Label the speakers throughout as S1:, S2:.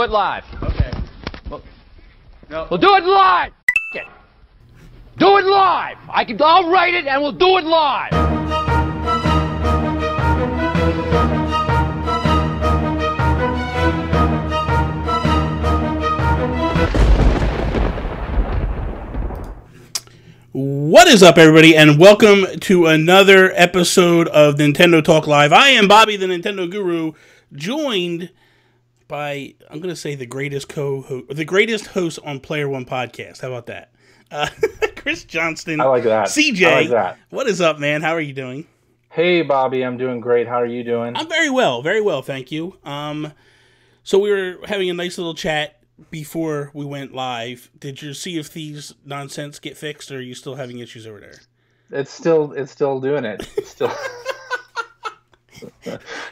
S1: it live.
S2: Okay. Well, no.
S1: We'll do it live. F it. Do it live. I'll write it and we'll do it live.
S3: What is up, everybody, and welcome to another episode of Nintendo Talk Live. I am Bobby, the Nintendo Guru, joined by, I'm going to say, the greatest host on Player One Podcast. How about that? Chris Johnston.
S2: I like that.
S3: CJ.
S2: I like that.
S3: What is up, man? How are you doing?
S2: Hey, Bobby, I'm doing great. How are you doing?
S3: I'm very well, thank you. So we were having a nice little chat before we went live. Did your Sea of Thieves nonsense get fixed, or are you still having issues over there?
S2: It's still doing it. It's still.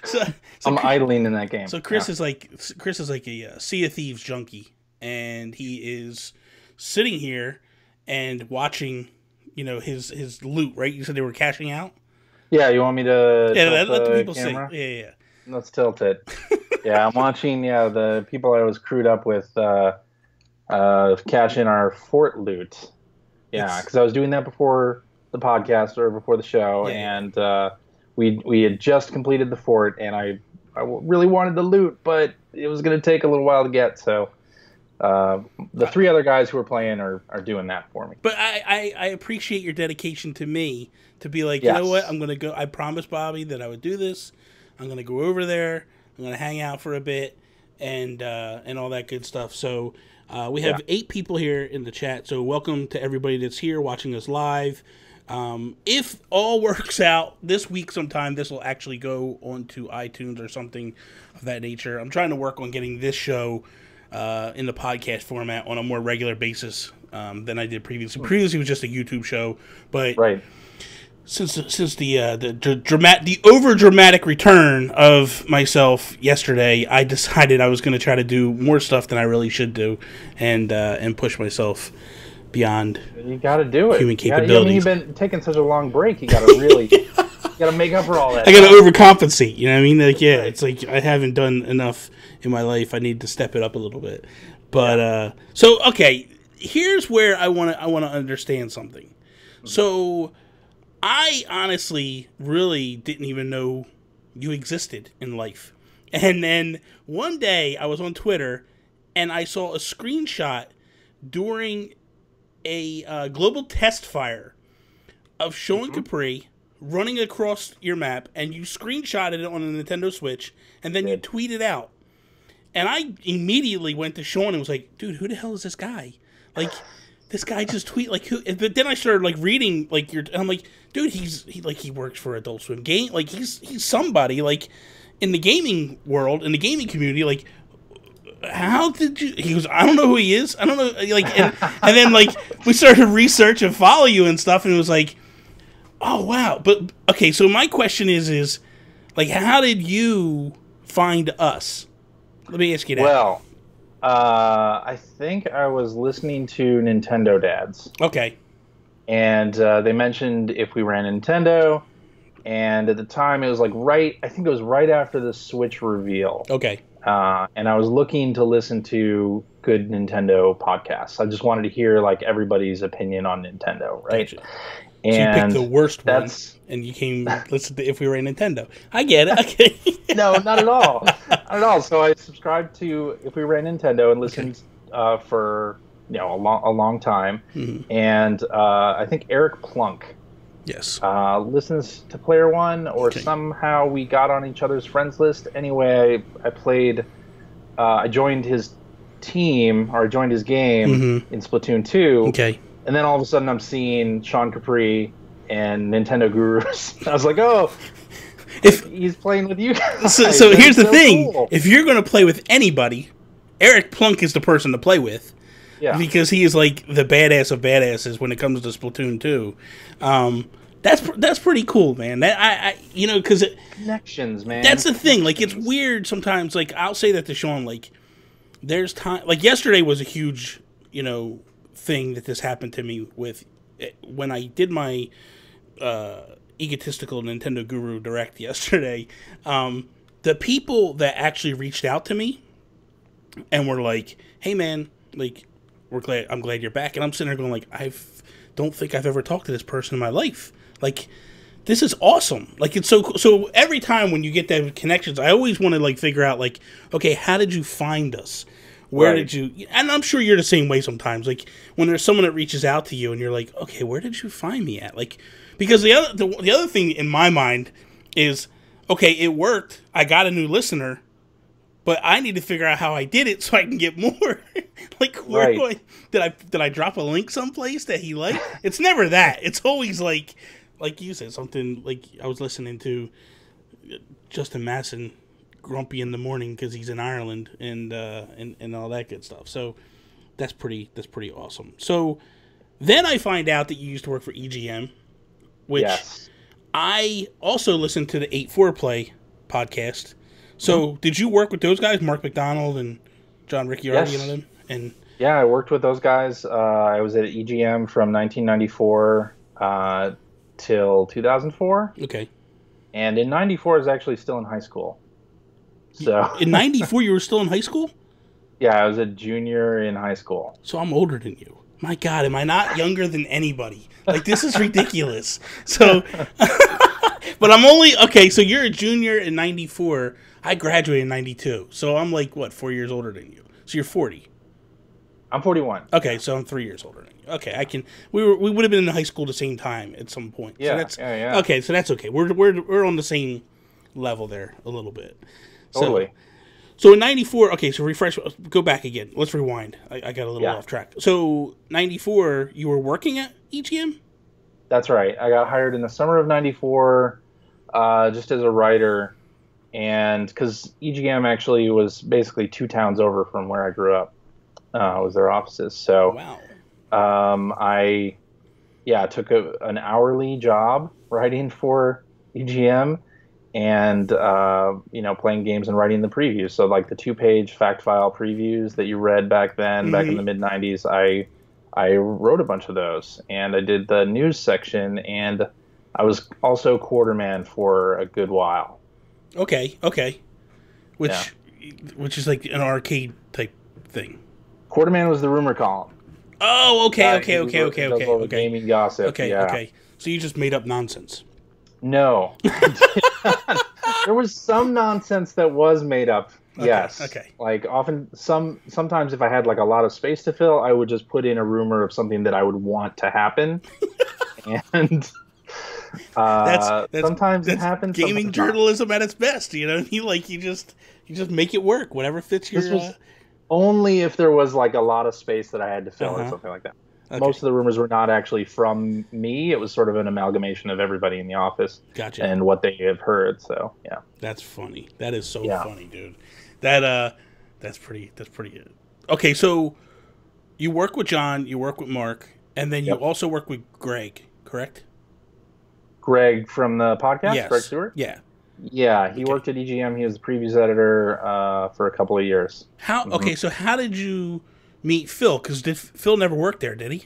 S3: so
S2: I'm idling in that game.
S3: So Chris is like a Sea of Thieves junkie, and he is sitting here and watching, his loot. Right? You said they were cashing out.
S2: Yeah, you want me to?
S3: Yeah,
S2: tilt
S3: let the people
S2: camera?
S3: see. Yeah.
S2: Let's tilt it. Yeah, I'm watching. The people I was crewed up with cash in our fort loot. Yeah, because I was doing that before the podcast or before the show, and we had just completed the fort, and I really wanted the loot, but it was going to take a little while to get. So the three other guys who were playing are doing that for me.
S3: But I appreciate your dedication to me to be like,
S2: yes.
S3: You know what, I'm going to go. I promised Bobby that I would do this. I'm going to go over there. I'm going to hang out for a bit and all that good stuff. So we have 8 people here in the chat. So welcome to everybody that's here watching us live. If all works out this week sometime, this will actually go onto iTunes or something of that nature. I'm trying to work on getting this show in the podcast format on a more regular basis than I did previously. Previously, it was just a YouTube show. But since the over dramatic return of myself yesterday, I decided I was going to try to do more stuff than I really should do, and push myself beyond.
S2: You got to do it.
S3: Human capabilities.
S2: You've been taking such a long break. You got to really, you got to make up for all that.
S3: I got to overcompensate. You know what I mean? Like, it's like I haven't done enough in my life. I need to step it up a little bit. But so okay, here's where I want to understand something. Mm-hmm. So I honestly really didn't even know you existed in life. And then one day I was on Twitter and I saw a screenshot during a global test fire of Sean Capri running across your map, and you screenshotted it on a Nintendo Switch, and then you tweeted out. And I immediately went to Sean and was like, dude, who the hell is this guy? Like, this guy just tweet like who? But then I started like reading like and I'm like, dude, he works for Adult Swim game, like he's somebody like in the gaming world, in the gaming community. Like, how did you? He goes, I don't know who he is. I don't know. Like, and then like we started to research and follow you and stuff, and it was like, oh wow. But okay, so my question is like, how did you find us? Let me ask you that.
S2: Well, I think I was listening to Nintendo Dads.
S3: Okay.
S2: And they mentioned if we ran Nintendo, and at the time it was like I think it was right after the Switch reveal.
S3: Okay.
S2: And I was looking to listen to good Nintendo podcasts. I just wanted to hear like everybody's opinion on Nintendo, right?
S3: Gotcha.
S2: And
S3: so you picked the worst one, and you came listen to if we were in Nintendo. I get it. Okay.
S2: No, not at all. Not at all. So I subscribed to If We Ran Nintendo and listened for a long time. Mm-hmm. And I think Eric Plunk listens to Player One, or somehow we got on each other's friends list. Anyway, I played. I joined his team, or I joined his game in Splatoon 2.
S3: Okay.
S2: And then all of a sudden I'm seeing Sean Capri and Nintendo Gurus. I was like, oh, he's playing with you guys.
S3: So here's the thing.
S2: Cool.
S3: If you're going to play with anybody, Eric Plunk is the person to play with. Yeah. Because he is like the badass of badasses when it comes to Splatoon 2. That's pretty cool, man. That because
S2: connections, man.
S3: That's the thing. Like, it's weird sometimes. Like, I'll say that to Sean. Like, there's time. Like, yesterday was a huge, thing that this happened to me with when I did my egotistical Nintendo Guru Direct yesterday. The people that actually reached out to me and we're like, "Hey, man, like, I'm glad you're back." And I'm sitting there going, like, don't think I've ever talked to this person in my life. Like, this is awesome. Like, it's so every time when you get that connections, I always want to, like, figure out, like, okay, how did you find us? Where did you... And I'm sure you're the same way sometimes. Like, when there's someone that reaches out to you and you're like, okay, where did you find me at? Like, because the other thing in my mind is, okay, it worked. I got a new listener, but I need to figure out how I did it so I can get more. Like, where do did I drop a link someplace that he liked? It's never that. It's always like you said, something like I was listening to Justin Masson, grumpy in the morning because he's in Ireland and all that good stuff. So that's pretty awesome. So then I find out that you used to work for EGM, which I also listened to the 8-4 Play podcast. So did you work with those guys, Mark McDonald and John Ricciardi and them? And
S2: yeah, I worked with those guys. I was at EGM from 1994 till 2004.
S3: Okay.
S2: And in 94, I was actually still in high school. So
S3: in 94, you were still in high school?
S2: Yeah, I was a junior in high school.
S3: So I'm older than you. My God, am I not younger than anybody? Like, this is ridiculous. So, but I'm only, okay, so you're a junior in 94. I graduated in 92. So I'm like, what, 4 years older than you? So you're 40.
S2: I'm 41.
S3: Okay, so I'm 3 years older than you. Okay, we would have been in high school at the same time at some point.
S2: Yeah,
S3: so that's,
S2: yeah.
S3: Okay, so that's okay. We're on the same level there a little bit.
S2: Totally.
S3: So in 94, okay, so go back again. Let's rewind. I got a little off track. So 94, you were working at EGM?
S2: That's right. I got hired in the summer of 94 just as a writer. And because EGM actually was basically 2 towns over from where I grew up, was their offices. So I took an hourly job writing for EGM. And, playing games and writing the previews. So, like, the 2-page fact file previews that you read back then, back in the mid-'90s, I wrote a bunch of those. And I did the news section, and I was also quarterman for a good while.
S3: Okay. Which is like an arcade type thing.
S2: Quarterman was the rumor column.
S3: Oh, okay.
S2: All the gaming gossip.
S3: Okay. So you just made up nonsense.
S2: No. There was some nonsense that was made up. Yes.
S3: Okay.
S2: Like sometimes if I had like a lot of space to fill, I would just put in a rumor of something that I would want to happen. And sometimes it happens.
S3: Gaming journalism at its best, you know? You just make it work, whatever fits your.
S2: This was only if there was like a lot of space that I had to fill or something like that. Okay. Most of the rumors were not actually from me. It was sort of an amalgamation of everybody in the office.
S3: Gotcha.
S2: And what they have heard. So yeah.
S3: That's funny. That is so funny, dude. That's pretty good. Okay, so you work with John, you work with Mark, and then you also work with Greg, correct?
S2: Greg from the podcast?
S3: Yes.
S2: Greg Stewart?
S3: Yeah.
S2: Yeah, he worked at EGM. He was the previews editor for a couple of years.
S3: Okay, so how did you meet Phil? Because Phil never worked there, did he?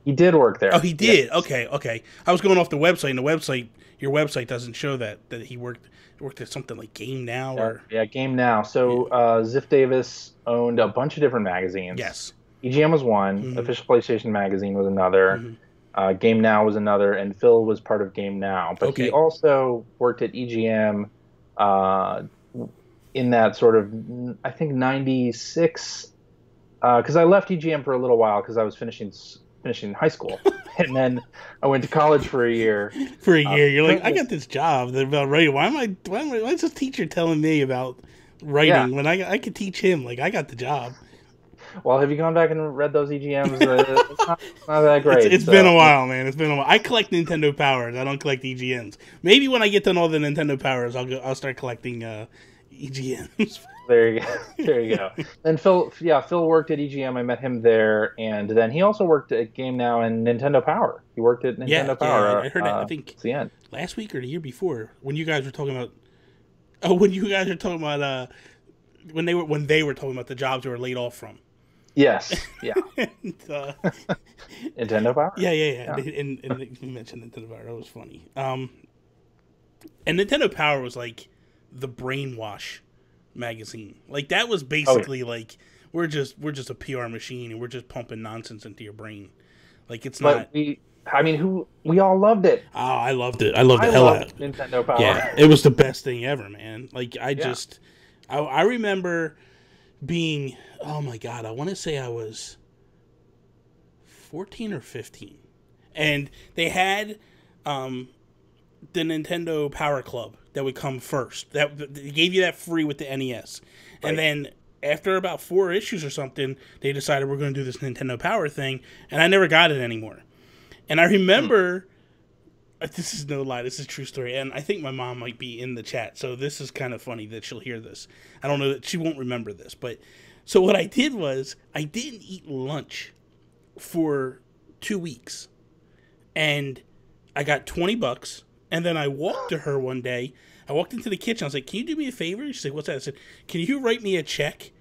S2: He did work there.
S3: Oh, he did.
S2: Yes.
S3: Okay. I was going off the website, and your website doesn't show that he worked at something like Game Now or
S2: Game Now. So Ziff Davis owned a bunch of different magazines.
S3: Yes.
S2: EGM was one. Official PlayStation Magazine was another. Game Now was another, and Phil was part of Game Now. But he also worked at EGM in that sort of, I think, 96. Because I left EGM for a little while because I was finishing high school, and then I went to college for a year.
S3: You're like, I got this job about writing. Why is this teacher telling me about writing when I could teach him? Like, I got the job.
S2: Well, have you gone back and read those EGMs? It's not that great.
S3: It's been a while, man. It's been a while. I collect Nintendo Powers. I don't collect EGMs. Maybe when I get done all the Nintendo Powers, I'll start collecting EGMs.
S2: There you go. And Phil worked at EGM. I met him there, and then he also worked at Game Now and Nintendo Power. He worked at Nintendo Power.
S3: Yeah, I heard that. I think
S2: the end
S3: last week or the year before when you guys were talking about. Oh, when you guys were talking about when they were talking about the jobs they were laid off from.
S2: Yes. Yeah.
S3: And,
S2: Nintendo Power.
S3: Yeah. And you mentioned Nintendo Power. That was funny. And Nintendo Power was like the brainwash magazine. Like that was basically like we're just a PR machine and we're just pumping nonsense into your brain. Like it's not.
S2: We all loved it.
S3: Oh, I loved it. I loved the hell out of it.
S2: Nintendo Power.
S3: Yeah, it was the best thing ever, man. Like I remember being, oh my God, I want to say I was 14 or 15, and they had the Nintendo Power Club that would come first. That they gave you that free with the NES, and then after about 4 issues or something, they decided we're going to do this Nintendo Power thing, and I never got it anymore. And I remember, this is no lie, this is a true story, and I think my mom might be in the chat, so this is kind of funny that she'll hear this. I don't know that she won't remember this, but so what I did was I didn't eat lunch for 2 weeks, and I got $20, and then I walked to her one day. I walked into the kitchen. I was like, "Can you do me a favor?" She's like, "What's that?" I said, "Can you write me a check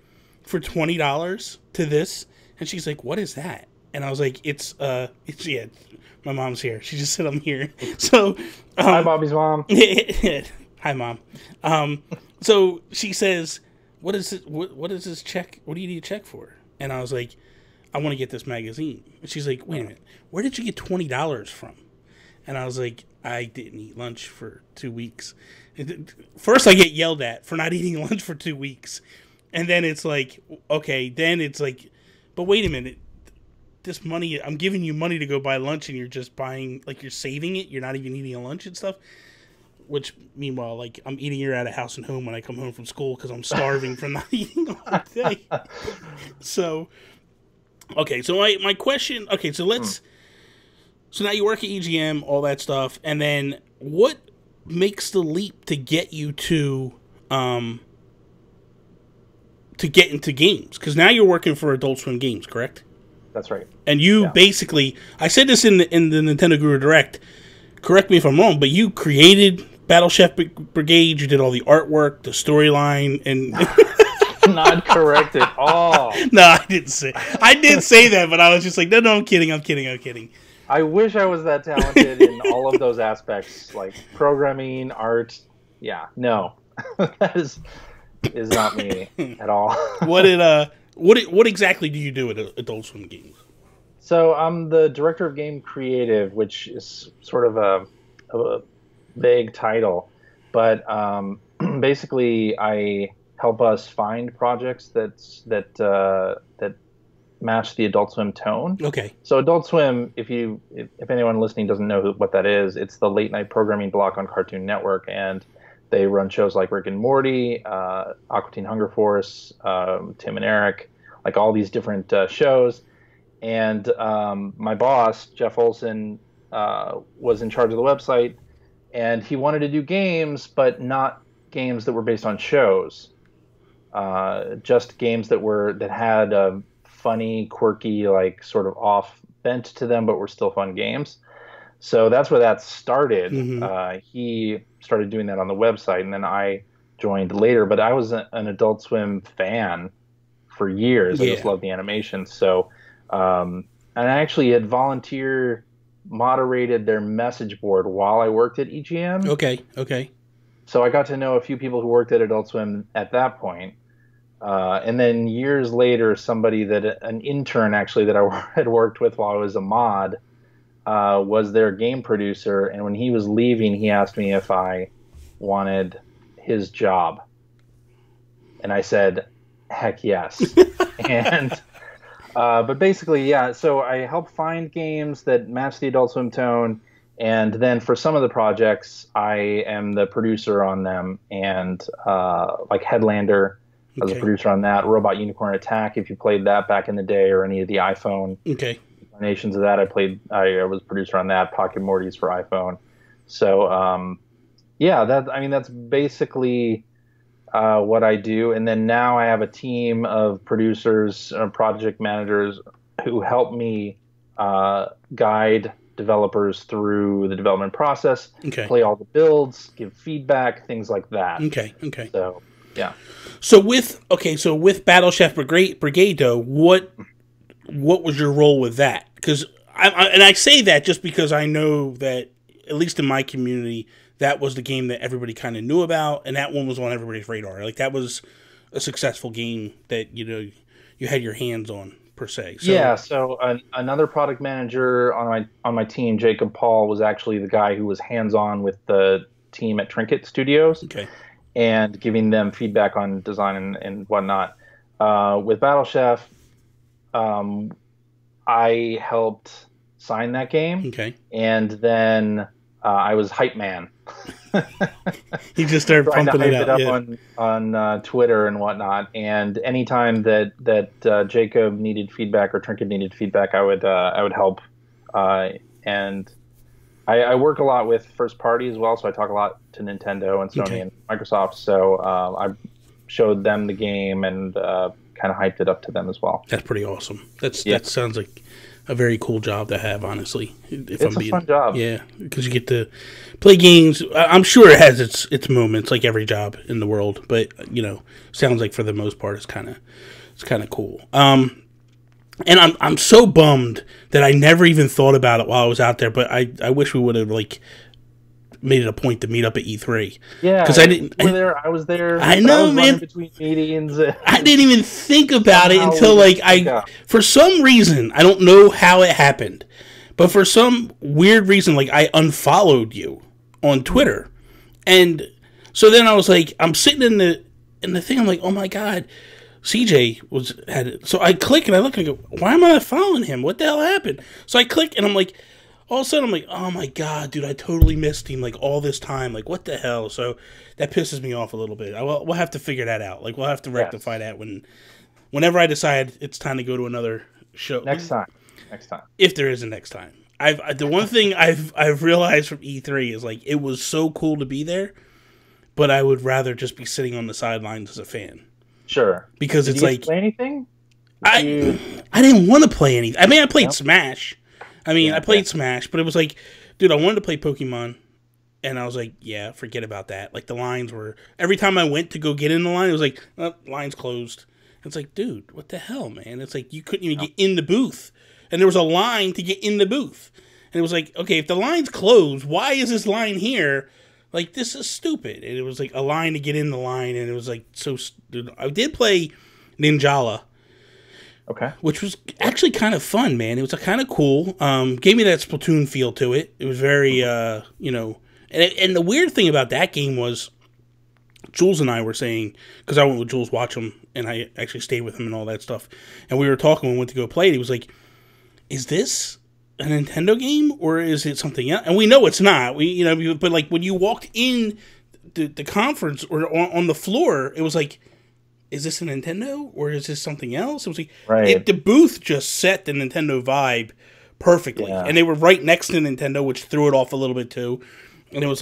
S3: for $20 to this?" And she's like, "What is that?" And I was like, it's yeah, my mom's here. She just said I'm here. So
S2: hi, Bobby's mom.
S3: Hi, Mom. So she says, what is it? What is this check? What do you need a check for? And I was like, I want to get this magazine. And she's like, wait a minute, where did you get $20 from? And I was like, I didn't eat lunch for 2 weeks. First, I get yelled at for not eating lunch for 2 weeks. And then it's like, okay, then it's like, but wait a minute. This money, I'm giving you money to go buy lunch and you're just buying, like you're saving it. You're not even eating a lunch and stuff. Which, meanwhile, like I'm eating it at a house and home when I come home from school because I'm starving from not eating all day. So, okay, so my question, okay, so let's, so now you work at EGM, all that stuff, and then what makes the leap to get you to get into games? Because now you're working for Adult Swim Games, correct?
S2: That's right.
S3: And you basically, I said this in the Nintendo Guru Direct, correct me if I'm wrong, but you created Battle Chef Brigade, you did all the artwork, the storyline, and...
S2: Not correct at all.
S3: No, I did say that, but I was just like, no, I'm kidding.
S2: I wish I was that talented in all of those aspects, like programming, art. Yeah, no. That is not me at all.
S3: What exactly do you do at Adult Swim Games?
S2: So I'm the director of game creative, which is sort of a vague title, but basically I help us find projects that match the Adult Swim tone. Okay. So Adult Swim, if anyone listening doesn't know what that is, it's the late night programming block on Cartoon Network, and they run shows like Rick and Morty, Aqua Teen Hunger Force, Tim and Eric, like all these different shows. And my boss, Jeff Olson, was in charge of the website, and he wanted to do games, but not games that were based on shows. Just games that had a funny, quirky, like sort of off bent to them, but were still fun games. So that's where that started. Mm-hmm. He started doing that on the website, and then I joined later. But I was an Adult Swim fan for years. Yeah. I just loved the animation. So, and I actually had volunteer moderated their message board while I worked at EGM. Okay. So I got to know a few people who worked at Adult Swim at that point. And then years later, an intern actually that I had worked with while I was a mod, was their game producer, and when he was leaving, he asked me if I wanted his job, and I said, "Heck yes!" And but basically, yeah. So I help find games that match the Adult Swim tone, and then for some of the projects, I am the producer on them, and like Headlander. I was a producer on that. Robot Unicorn Attack, if you played that back in the day, or any of the iPhone incarnations of that, I was producer on that. Pocket Mortys for iPhone. So that's basically what I do. And then now I have a team of producers, project managers who help me guide developers through the development process, play all the builds, give feedback, things like that. Okay. So yeah.
S3: So with Battle Chef Brigade, though, what was your role with that? Because I say that just because I know that, at least in my community, that was the game that everybody kind of knew about, and that one was on everybody's radar. Like that was a successful game that you had your hands on per se. So,
S2: yeah. So another product manager on my team, Jacob Paul, was actually the guy who was hands on with the team at Trinket Studios,
S3: okay,
S2: and giving them feedback on design and whatnot. With Battle Chef, I helped sign that game,
S3: okay,
S2: and then I was hype man.
S3: he just started
S2: trying to
S3: pumping
S2: hype
S3: it out
S2: on Twitter and whatnot. And anytime that Jacob needed feedback or Trinket needed feedback, I would help. And I work a lot with first party as well, so I talk a lot to Nintendo and Sony and Microsoft. So I showed them the game and kind of hyped it up to them as well.
S3: That's pretty awesome. That sounds like a very cool job to have, honestly.
S2: It's a fun job.
S3: Yeah, because you get to play games. I'm sure it has its moments, like every job in the world. But sounds like for the most part, it's kind of cool. And I'm so bummed that I never even thought about it while I was out there. But I wish we would have made it a point to meet up at E3.
S2: Yeah,
S3: because I didn't.
S2: I was there.
S3: I know, man.
S2: Between meetings,
S3: I didn't even think about it until for some reason, I don't know how it happened, but for some weird reason, I unfollowed you on Twitter, and so then I was like, I'm sitting in the thing, I'm like, oh my god, CJ had it. So I click and I look and I go, why am I not following him? What the hell happened? So I click and I'm like, all of a sudden, I'm like, oh my god, dude, I totally missed him, all this time. What the hell? So that pisses me off a little bit. We'll have to figure that out. We'll have to rectify that whenever I decide it's time to go to another show.
S2: Next time.
S3: If there is a next time. The one thing I've realized from E3 is, it was so cool to be there, but I would rather just be sitting on the sidelines as a fan.
S2: Sure.
S3: Because
S2: Did you play anything?
S3: I didn't want to play anything. I mean, I played Smash. I played Smash, but it was dude, I wanted to play Pokemon, and I was like, yeah, forget about that. The lines were, every time I went to go get in the line, it was oh, line's closed. It's dude, what the hell, man? It's you couldn't even get in the booth, and there was a line to get in the booth. And it was okay, if the line's closed, why is this line here? This is stupid. And it was a line to get in the line, and it was so stupid. I did play Ninjala.
S2: Okay.
S3: Which was actually kind of fun, man. It was kind of cool. Gave me that Splatoon feel to it. It was very, and the weird thing about that game was, Jules and I were saying, because I went with Jules watch him, and I actually stayed with him and all that stuff, and we were talking when we went to go play it. He was like, is this a Nintendo game, or is it something else? And we know it's not. But when you walked in the conference or on the floor, it was is this a Nintendo or is this something else? It was
S2: right.
S3: The booth just set the Nintendo vibe perfectly.
S2: Yeah.
S3: And they were right next to Nintendo, which threw it off a little bit too. And it was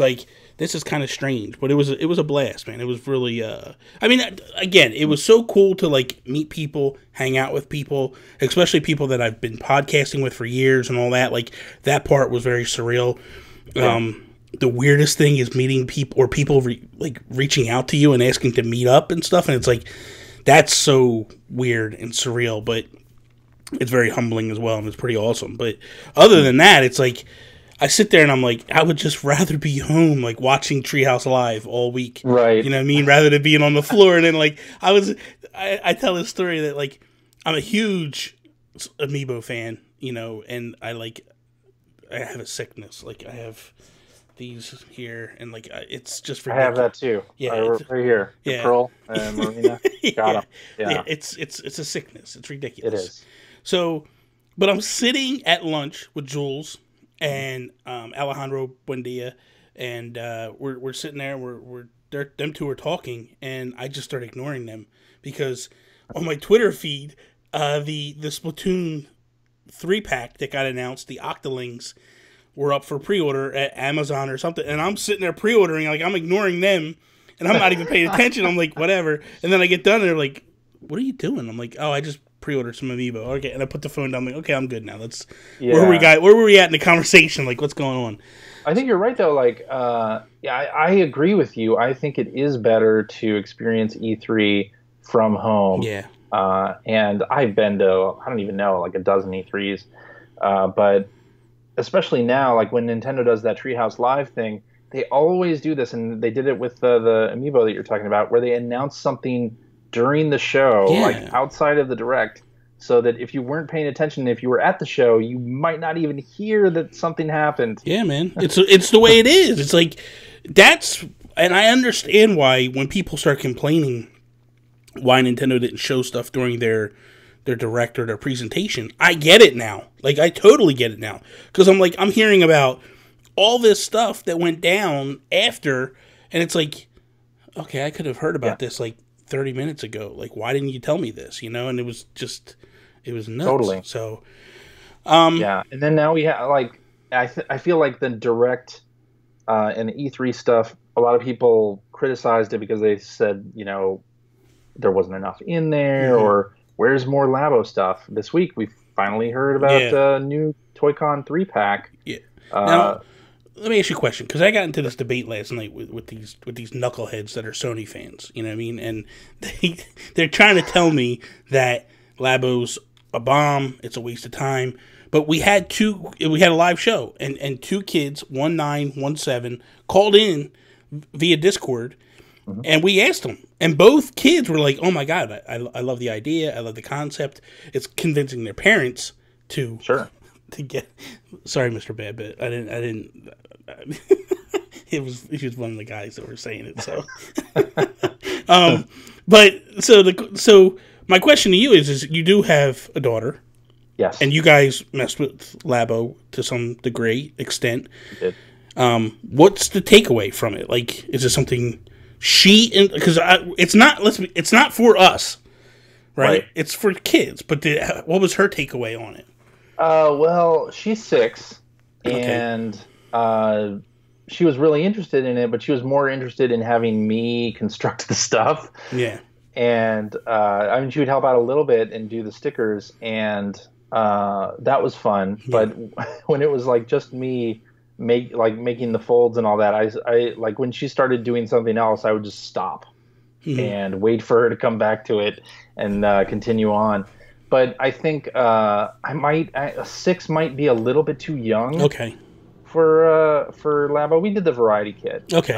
S3: this is kind of strange, but it was a blast, man. It was really, again, it was so cool to meet people, hang out with people, especially people that I've been podcasting with for years and all that. That part was very surreal. Yeah. The weirdest thing is meeting people or people reaching out to you and asking to meet up and stuff. And it's that's so weird and surreal, but it's very humbling as well. And it's pretty awesome. But other than that, it's I sit there and I'm I would just rather be home, watching Treehouse Live all week.
S2: Right.
S3: You know what I mean? Rather than being on the floor. And then I tell this story that I'm a huge Amiibo fan, and I have a sickness. I have these here, and it's just ridiculous.
S2: I have that too.
S3: Yeah,
S2: right here.
S3: Yeah,
S2: Pearl and Marina. Got 'em.
S3: Yeah. It's a sickness. It's ridiculous.
S2: It is.
S3: So, but I'm sitting at lunch with Jules and Alejandro Buendia, and we're sitting there. Them two are talking, and I just start ignoring them because on my Twitter feed, the Splatoon 3-pack that got announced, the Octolings, were up for pre-order at Amazon or something, and I'm sitting there pre-ordering, I'm ignoring them, and I'm not even paying attention. I'm whatever. And then I get done, and they're like, what are you doing? I'm oh, I just pre-ordered some Amiibo. Okay, and I put the phone down. I'm okay, I'm good now. Where were we at in the conversation? What's going on?
S2: I think you're right, though. I agree with you. I think it is better to experience E3 from home.
S3: Yeah.
S2: And I've been to, I don't even know, a dozen E3s. But especially now, when Nintendo does that Treehouse Live thing, they always do this, and they did it with the Amiibo that you're talking about, where they announce something during the show,
S3: Yeah.
S2: like outside of the direct, so that if you weren't paying attention, if you were at the show, you might not even hear that something happened.
S3: Yeah, man. It's the way it is. It's like and I understand why when people start complaining why Nintendo didn't show stuff during their direct or their presentation. I get it now. Like, I totally get it now. Because I'm hearing about all this stuff that went down after, and it's like, okay, I could have heard about this like 30 minutes ago. Like, why didn't you tell me this? You know, and it was nuts.
S2: Totally.
S3: So,
S2: yeah, and then now we have like I feel like the direct and the E3 stuff. A lot of people criticized it because they said, you know, there wasn't enough in there, or where's more Labo stuff. This week we finally heard about new Toy-Con 3-pack.
S3: Yeah. Now, let me ask you a question, because I got into this debate last night with these knuckleheads that are Sony fans. You know what I mean? And they're trying to tell me that Labo's a bomb. It's a waste of time. But we had a live show, and two kids, 1 9, 1 7, called in via Discord. And we asked them, and both kids were like, "Oh my god, I love the idea, I love the concept." It's convincing their parents to get. Sorry, Mr. Badbit, I didn't. He was one of the guys that were saying it. So, but so my question to you is you do have a daughter,
S2: yes,
S3: and you guys messed with Labo to some extent.
S2: We did.
S3: What's the takeaway from it? Like, is it something? Because it's not for us, right? It's for kids. But what was her takeaway on it?
S2: Well, she's 6, and she was really interested in it, but she was more interested in having me construct the stuff.
S3: Yeah,
S2: and I mean, she would help out a little bit and do the stickers, and that was fun. Yeah. But when it was like just me. Making the folds and all that, I like when she started doing something else, I would just stop and wait for her to come back to it and continue on. But I think 6 might be a little bit too young.
S3: Okay.
S2: For Labo, we did the variety kit.
S3: Okay.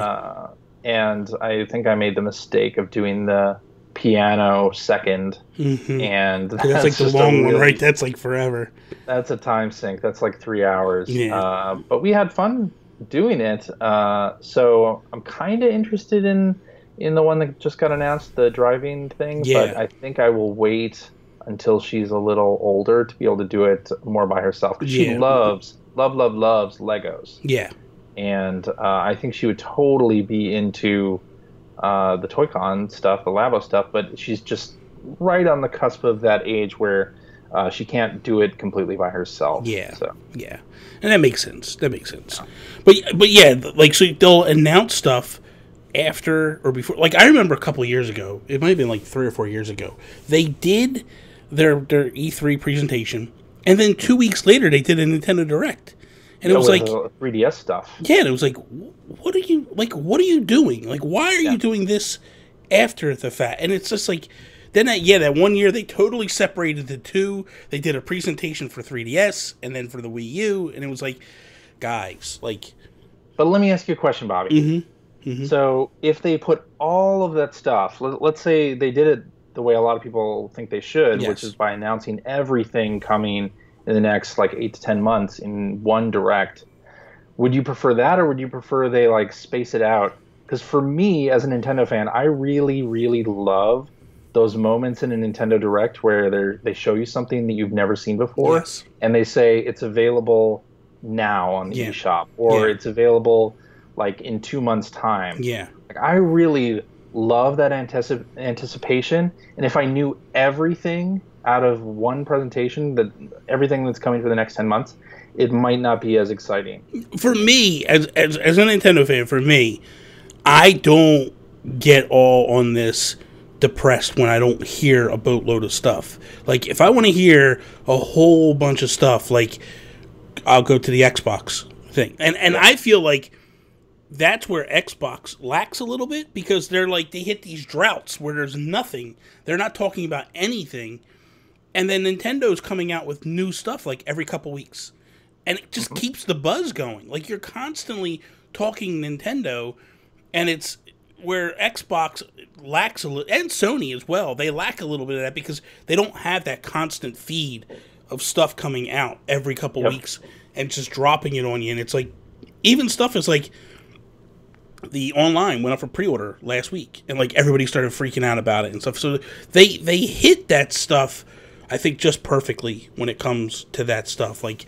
S2: And I think I made the mistake of doing the piano second, and
S3: that's like the long one, right? That's like forever.
S2: That's a time sink. That's like 3 hours.
S3: Yeah.
S2: But we had fun doing it. So I'm kind of interested in the one that just got announced, the driving thing.
S3: Yeah.
S2: But I think I will wait until she's a little older to be able to do it more by herself. Because she loves Legos.
S3: Yeah.
S2: And I think she would totally be into the Toy-Con stuff, the Labo stuff, but she's just right on the cusp of that age where she can't do it completely by herself.
S3: Yeah.
S2: So.
S3: Yeah. And that makes sense. But yeah, like, so they'll announce stuff after or before. Like, I remember a couple of years ago, it might have been like 3 or 4 years ago, they did their E3 presentation, and then 2 weeks later they did a Nintendo Direct. And it was like
S2: 3DS stuff.
S3: Yeah, and it was like, what are you doing? Like, why are you doing this after the fact? And it's just like, then that 1 year they totally separated the two. They did a presentation for 3DS and then for the Wii U, and it was like, guys, like.
S2: But let me ask you a question, Bobby. So if they put all of that stuff, let's say they did it the way a lot of people think they should, which is by announcing everything coming in the next like 8 to 10 months in one direct, would you prefer that, or would you prefer they like space it out? Because for me, as a Nintendo fan, I really, really love those moments in a Nintendo Direct where they show you something that you've never seen before, and they say it's available now on the eShop, or it's available like in 2 months' time.
S3: Yeah,
S2: like, I really love that anticipation, and if I knew everything out of one presentation, that everything that's coming for the next 10 months, it might not be as exciting.
S3: For me, as a Nintendo fan, for me, I don't get all on this depressed when I don't hear a boatload of stuff. Like, if I want to hear a whole bunch of stuff, like, I'll go to the Xbox thing. And I feel like that's where Xbox lacks a little bit, because they're like, they hit these droughts where there's nothing. They're not talking about anything. And then Nintendo's coming out with new stuff like every couple weeks. And it just keeps the buzz going. Like, you're constantly talking Nintendo, and it's where Xbox lacks a little, and Sony as well, they lack a little bit of that because they don't have that constant feed of stuff coming out every couple weeks and just dropping it on you. And it's like, even stuff is like, the online went up for pre-order last week, and like everybody started freaking out about it and stuff. So they hit that stuff, I think, just perfectly when it comes to that stuff. Like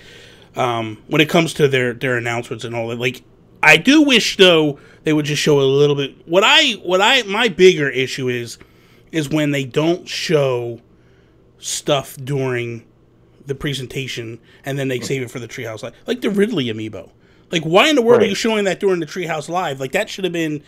S3: when it comes to their announcements and all that. Like, I do wish though they would just show a little bit. My bigger issue is when they don't show stuff during the presentation and then they save it for the Treehouse Live, like the Ridley amiibo. Like, why in the world are you showing that during the Treehouse Live? Like, that should have been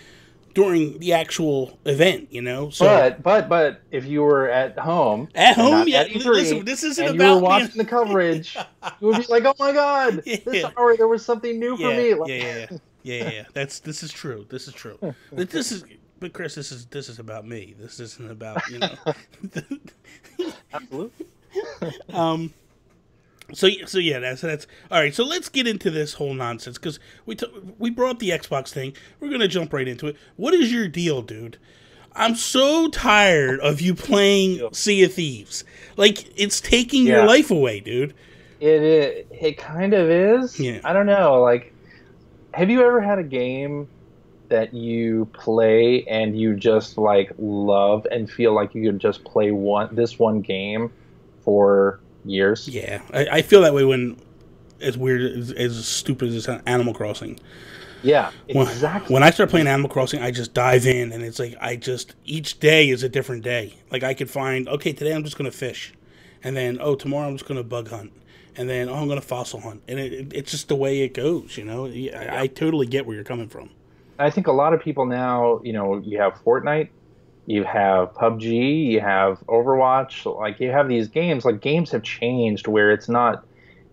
S3: during the actual event, you know? So,
S2: but if you were at home,
S3: yeah. Listen, this isn't
S2: and
S3: about
S2: you were watching the coverage, you would be like, "Oh my god, this hour there was something new for me." Like,
S3: yeah. This is true. But Chris, this is about me. This isn't about, you know.
S2: Absolutely.
S3: So yeah, that's all right. So let's get into this whole nonsense because we brought up the Xbox thing. We're gonna jump right into it. What is your deal, dude? I'm so tired of you playing Sea of Thieves. Like, it's taking your life away, dude.
S2: It kind of is. Yeah. I don't know. Like, have you ever had a game that you play and you just like love and feel like you could just play this one game for years?
S3: Yeah, I feel that way when, as weird, as stupid as Animal Crossing.
S2: Yeah, exactly.
S3: When I start playing Animal Crossing, I just dive in, and it's like each day is a different day. Like, I could find, okay, today I'm just going to fish, and then, tomorrow I'm just going to bug hunt, and then, I'm going to fossil hunt, and it's just the way it goes, you know? I totally get where you're coming from.
S2: I think a lot of people now, you know, you have Fortnite, you have PUBG, you have Overwatch, like you have these games. Like, games have changed where it's not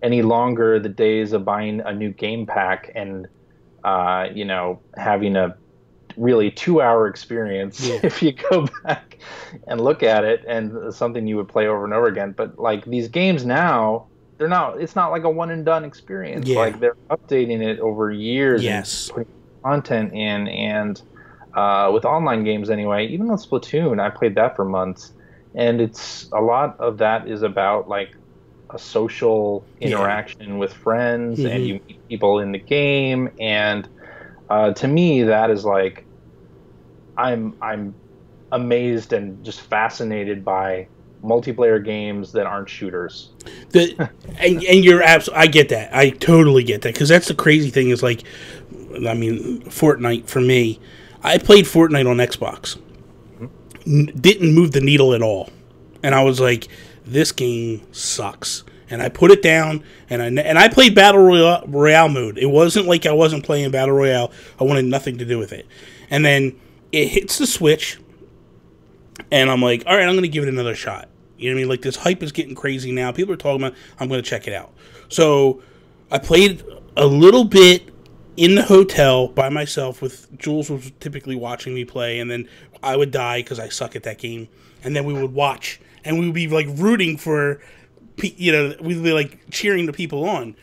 S2: any longer the days of buying a new game pack and, you know, having a really 2-hour experience if you go back and look at it, and something you would play over and over again. But like, these games now, it's not like a one and done experience. Yeah. Like, they're updating it over years and putting content in, and with online games anyway, even with Splatoon, I played that for months, and a lot of that is about like a social interaction with friends, and you meet people in the game, and to me that is like, I'm amazed and just fascinated by multiplayer games that aren't shooters.
S3: And you're absolutely, I get that. I totally get that, because that's the crazy thing is, like, I mean, Fortnite for me, I played Fortnite on Xbox. Didn't move the needle at all. And I was like, this game sucks. And I put it down, and I played Battle Royale mode. It wasn't like I wasn't playing Battle Royale. I wanted nothing to do with it. And then it hits the Switch, and I'm like, all right, I'm going to give it another shot. You know what I mean? Like, this hype is getting crazy now. People are talking about it. I'm going to check it out. So I played a little bit in the hotel by myself, with Jules was typically watching me play, and then I would die because I suck at that game. And then we would watch, and we would be like rooting for, you know, we'd be like cheering the people on.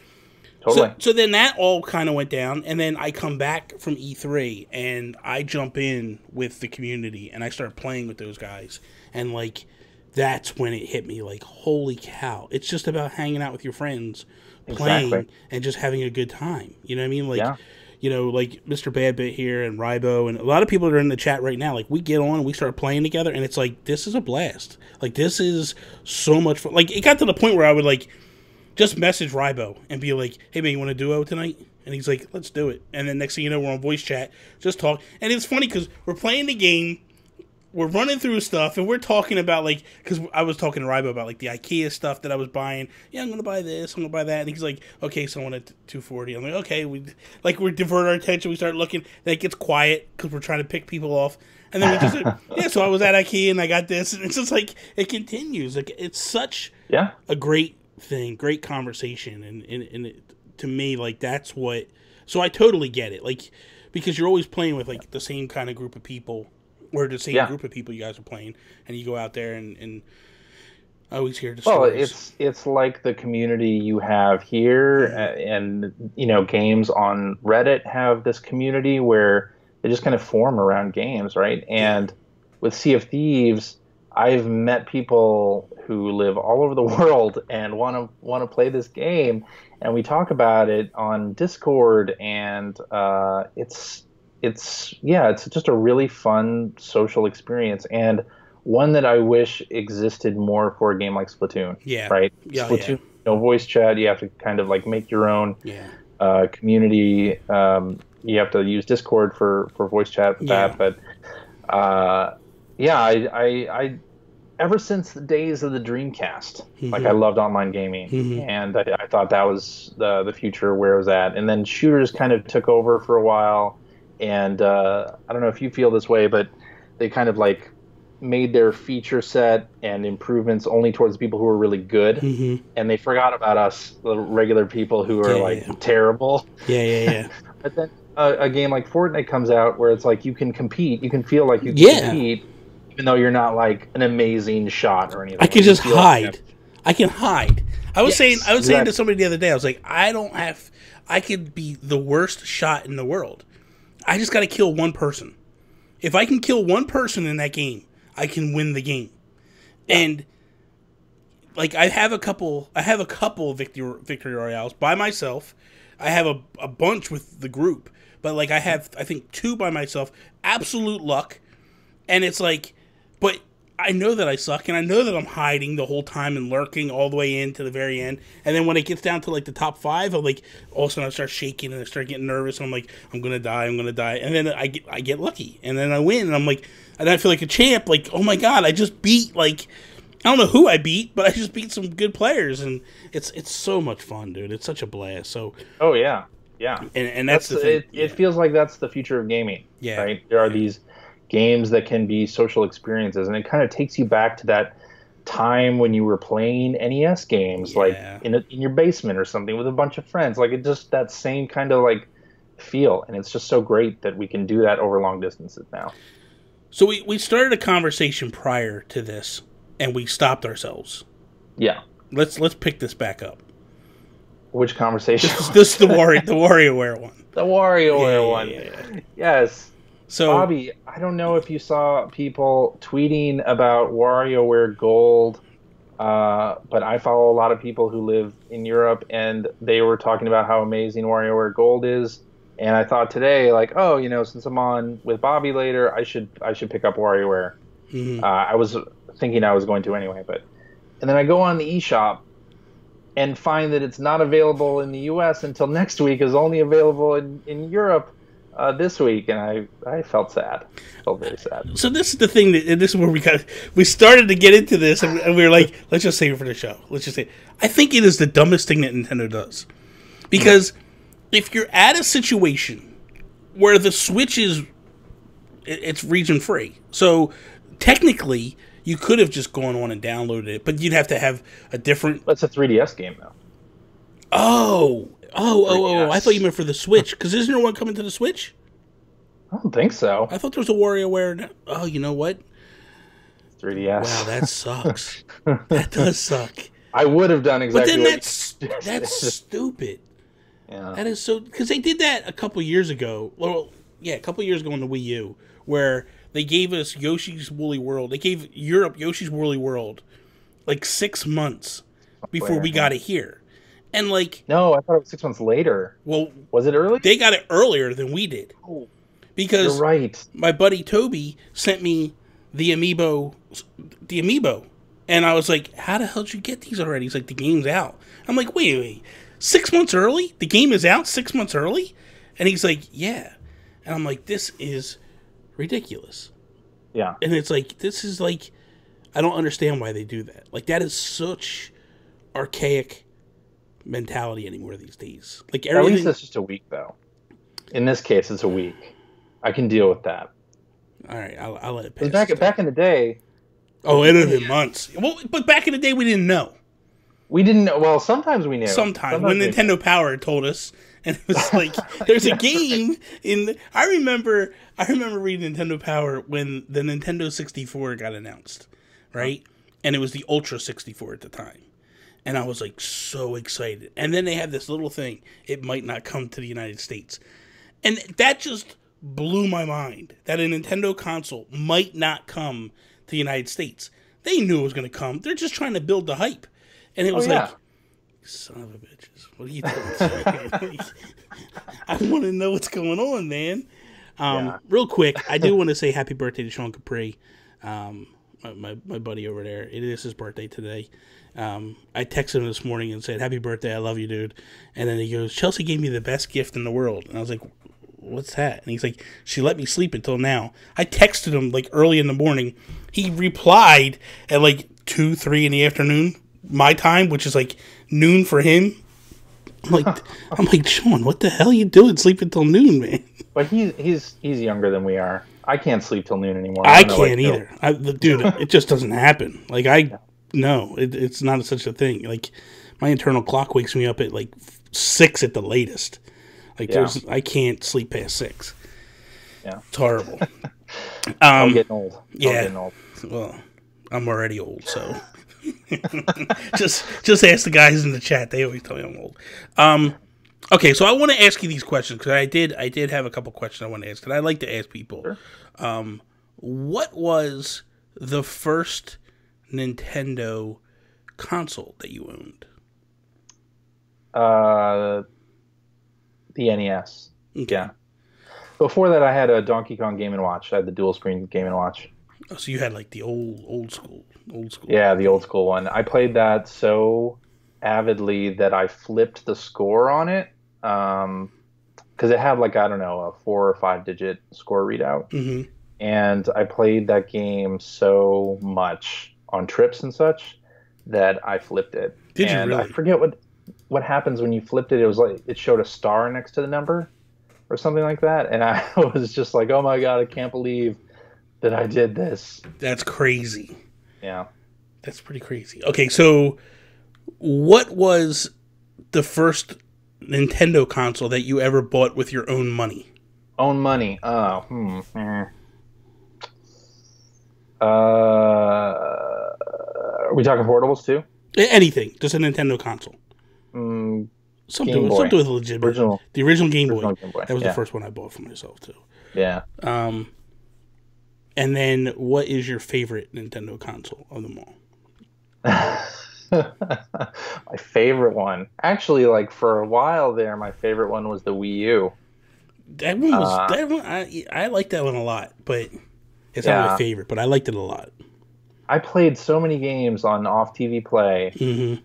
S2: Totally.
S3: So then that all kind of went down, and then I come back from E3, and I jump in with the community, and I start playing with those guys, and like, that's when it hit me, like, holy cow, it's just about hanging out with your friends, playing, and just having a good time. You know what I mean? Like, you know, like Mr. Badbit here and Rybo and a lot of people that are in the chat right now, like, we get on and we start playing together, and it's like, this is a blast. Like, this is so much fun. Like, it got to the point where I would, like, just message Rybo and be like, hey, man, you want to duo tonight? And he's like, let's do it. And then next thing you know, we're on voice chat, just talk. And it's funny because we're playing the game, we're running through stuff, and we're talking about, like, because I was talking to Rybo about, like, the IKEA stuff that I was buying. Yeah, I'm going to buy this, I'm going to buy that. And he's like, okay, so I want a 240. I'm like, okay. We divert our attention, we start looking, then it gets quiet because we're trying to pick people off. And then we just, yeah, so I was at IKEA and I got this. And it's just like, it continues. Like, it's such a great thing, great conversation, and it, to me, like, that's what, so I totally get it, like, because you're always playing with, like, the same kind of group of people, or the same group of people you guys are playing, and you go out there and I always hear the stories.
S2: Well, it's like the community you have here, and, you know, games on Reddit have this community where they just kind of form around games, right? And with Sea of Thieves, I've met people who live all over the world and want to play this game, and we talk about it on Discord, and it's just a really fun social experience, and one that I wish existed more for a game like Splatoon.
S3: Yeah.
S2: Right.
S3: Yeah,
S2: Splatoon, no voice chat. You have to kind of like make your own community. You have to use Discord for voice chat with that, but I ever since the days of the Dreamcast, like I loved online gaming, and I thought that was the future where it was at. And then shooters kind of took over for a while, and I don't know if you feel this way, but they kind of like made their feature set and improvements only towards people who were really good, and they forgot about us, the regular people who are terrible. But then a game like Fortnite comes out where it's like you can compete, you can feel like you can compete, even though you're not like an amazing shot or anything.
S3: I can just hide. I can hide. I was saying to somebody the other day, I was like, I could be the worst shot in the world. I just got to kill one person. If I can kill one person in that game, I can win the game. And like I have a couple victory royales by myself. I have a bunch with the group, but like I think 2 by myself. Absolute luck. And it's like, but I know that I suck, and I know that I'm hiding the whole time and lurking all the way in to the very end. And then when it gets down to like the top 5, I'm like, all of a sudden I start shaking and I start getting nervous. And I'm like, I'm gonna die. And then I get lucky, and then I win, and I'm like, and I feel like a champ. Like, oh my god, I just beat like, I don't know who I beat, but I just beat some good players, and it's so much fun, dude. It's such a blast. So and that's the thing.
S2: It feels like that's the future of gaming.
S3: Yeah,
S2: right. There are these games that can be social experiences, and it kind of takes you back to that time when you were playing NES games, like in your basement or something with a bunch of friends. Like it just that same kind of like feel, and it's just so great that we can do that over long distances now.
S3: So we started a conversation prior to this, and we stopped ourselves.
S2: Yeah,
S3: let's pick this back up.
S2: Which conversation?
S3: This is the WarioWare one.
S2: The WarioWare one. Yes. So, Bobby, I don't know if you saw people tweeting about WarioWare Gold, but I follow a lot of people who live in Europe, and they were talking about how amazing WarioWare Gold is. And I thought today, like, oh, since I'm on with Bobby later, I should pick up WarioWare. I was thinking I was going to anyway, and then I go on the eShop and find that it's not available in the U.S. until next week. It's only available in Europe. This week, and I felt sad. Felt very sad.
S3: So this is the thing and this is where we started to get into this, and we were like, let's just save it for the show. Let's just say, I think it is the dumbest thing that Nintendo does, because if you're at a situation where the Switch it's region free, so technically you could have just gone on and downloaded it, but you'd have to have a different.
S2: That's a 3DS game though.
S3: Oh! I thought you meant for the Switch, because isn't there one coming to the Switch?
S2: I don't think so.
S3: I thought there was a WarioWare. Oh, you know what?
S2: 3DS.
S3: Wow, that sucks. That does suck.
S2: I would have done exactly.
S3: But then that's stupid. Yeah. That is so, because they did that a couple years ago. Well, yeah, a couple years ago on the Wii U, where they gave us Yoshi's Woolly World. They gave Europe Yoshi's Woolly World like 6 months before we got it here. And like,
S2: no, I thought it was 6 months later.
S3: Well,
S2: was it early?
S3: They got it earlier than we did.
S2: Oh,
S3: because
S2: you're right.
S3: My buddy Toby sent me the amiibo, and I was like, "How the hell did you get these already?" He's like, "The game's out." I'm like, "Wait, 6 months early? The game is out 6 months early?" And he's like, "Yeah," and I'm like, "This is ridiculous."
S2: Yeah,
S3: and it's like, this is like, I don't understand why they do that. Like, that is such archaic mentality anymore these days. Like,
S2: everything. At least it's just a week, though. In this case, it's a week. I can deal with that.
S3: All right, I'll let it pass.
S2: Back in the day.
S3: Oh, it would have been months. Well, but back in the day, we didn't know.
S2: We didn't know. Well, sometimes we knew.
S3: Sometimes when Nintendo Power told us, and it was like, there's a game in. I remember reading Nintendo Power when the Nintendo 64 got announced, right? And it was the Ultra 64 at the time. And I was like so excited. And then they had this little thing. It might not come to the United States. And that just blew my mind that a Nintendo console might not come to the United States. They knew it was going to come. They're just trying to build the hype. And it was like, son of a bitches, what are you doing? I want to know what's going on, man. Real quick, I do want to say happy birthday to Sean Capri, my buddy over there. It is his birthday today. I texted him this morning and said, happy birthday, I love you, dude. And then he goes, Chelsea gave me the best gift in the world. And I was like, what's that? And he's like, she let me sleep until now. I texted him like early in the morning. He replied at like 2, 3 in the afternoon, my time, which is like noon for him. I'm like, Sean, what the hell are you doing? Sleep until noon, man.
S2: But he's younger than we are. I can't sleep till noon anymore.
S3: I can't either. Dude, it just doesn't happen. Like, no, it's not such a thing. Like, my internal clock wakes me up at like 6 at the latest. Like, I can't sleep past 6.
S2: Yeah.
S3: It's horrible.
S2: I'm getting old.
S3: Yeah. Well, I'm already old, so. just ask the guys in the chat. They always tell me I'm old. Okay, so I want to ask you these questions because I did have a couple questions I want to ask, and I like to ask people. Sure. What was the first Nintendo console that you owned?
S2: The NES.
S3: Okay.
S2: Yeah. Before that, I had a Donkey Kong Game & Watch. I had the dual screen Game & Watch.
S3: Oh, so you had like the old school.
S2: Yeah, the old school one. I played that so avidly that I flipped the score on it because it had like, I don't know, a 4 or 5 digit score readout.
S3: Mm-hmm.
S2: And I played that game so much on trips and such that I flipped it.
S3: Did you really?
S2: I forget what happens when you flipped it. It was like it showed a star next to the number or something like that. And I was just like, oh my God, I can't believe that I did this.
S3: That's crazy.
S2: Yeah.
S3: That's pretty crazy. Okay, so what was the first Nintendo console that you ever bought with your own money?
S2: Own money? Are we talking portables too?
S3: Anything. Just a Nintendo console. Something with legitimate. The original Game Boy. That was the first one I bought for myself too.
S2: Yeah.
S3: And then what is your favorite Nintendo console of them all?
S2: My favorite one, actually, like for a while there, my favorite one was the Wii U.
S3: That one I like that one a lot, but it's not my favorite. But I liked it a lot.
S2: I played so many games on off TV Play,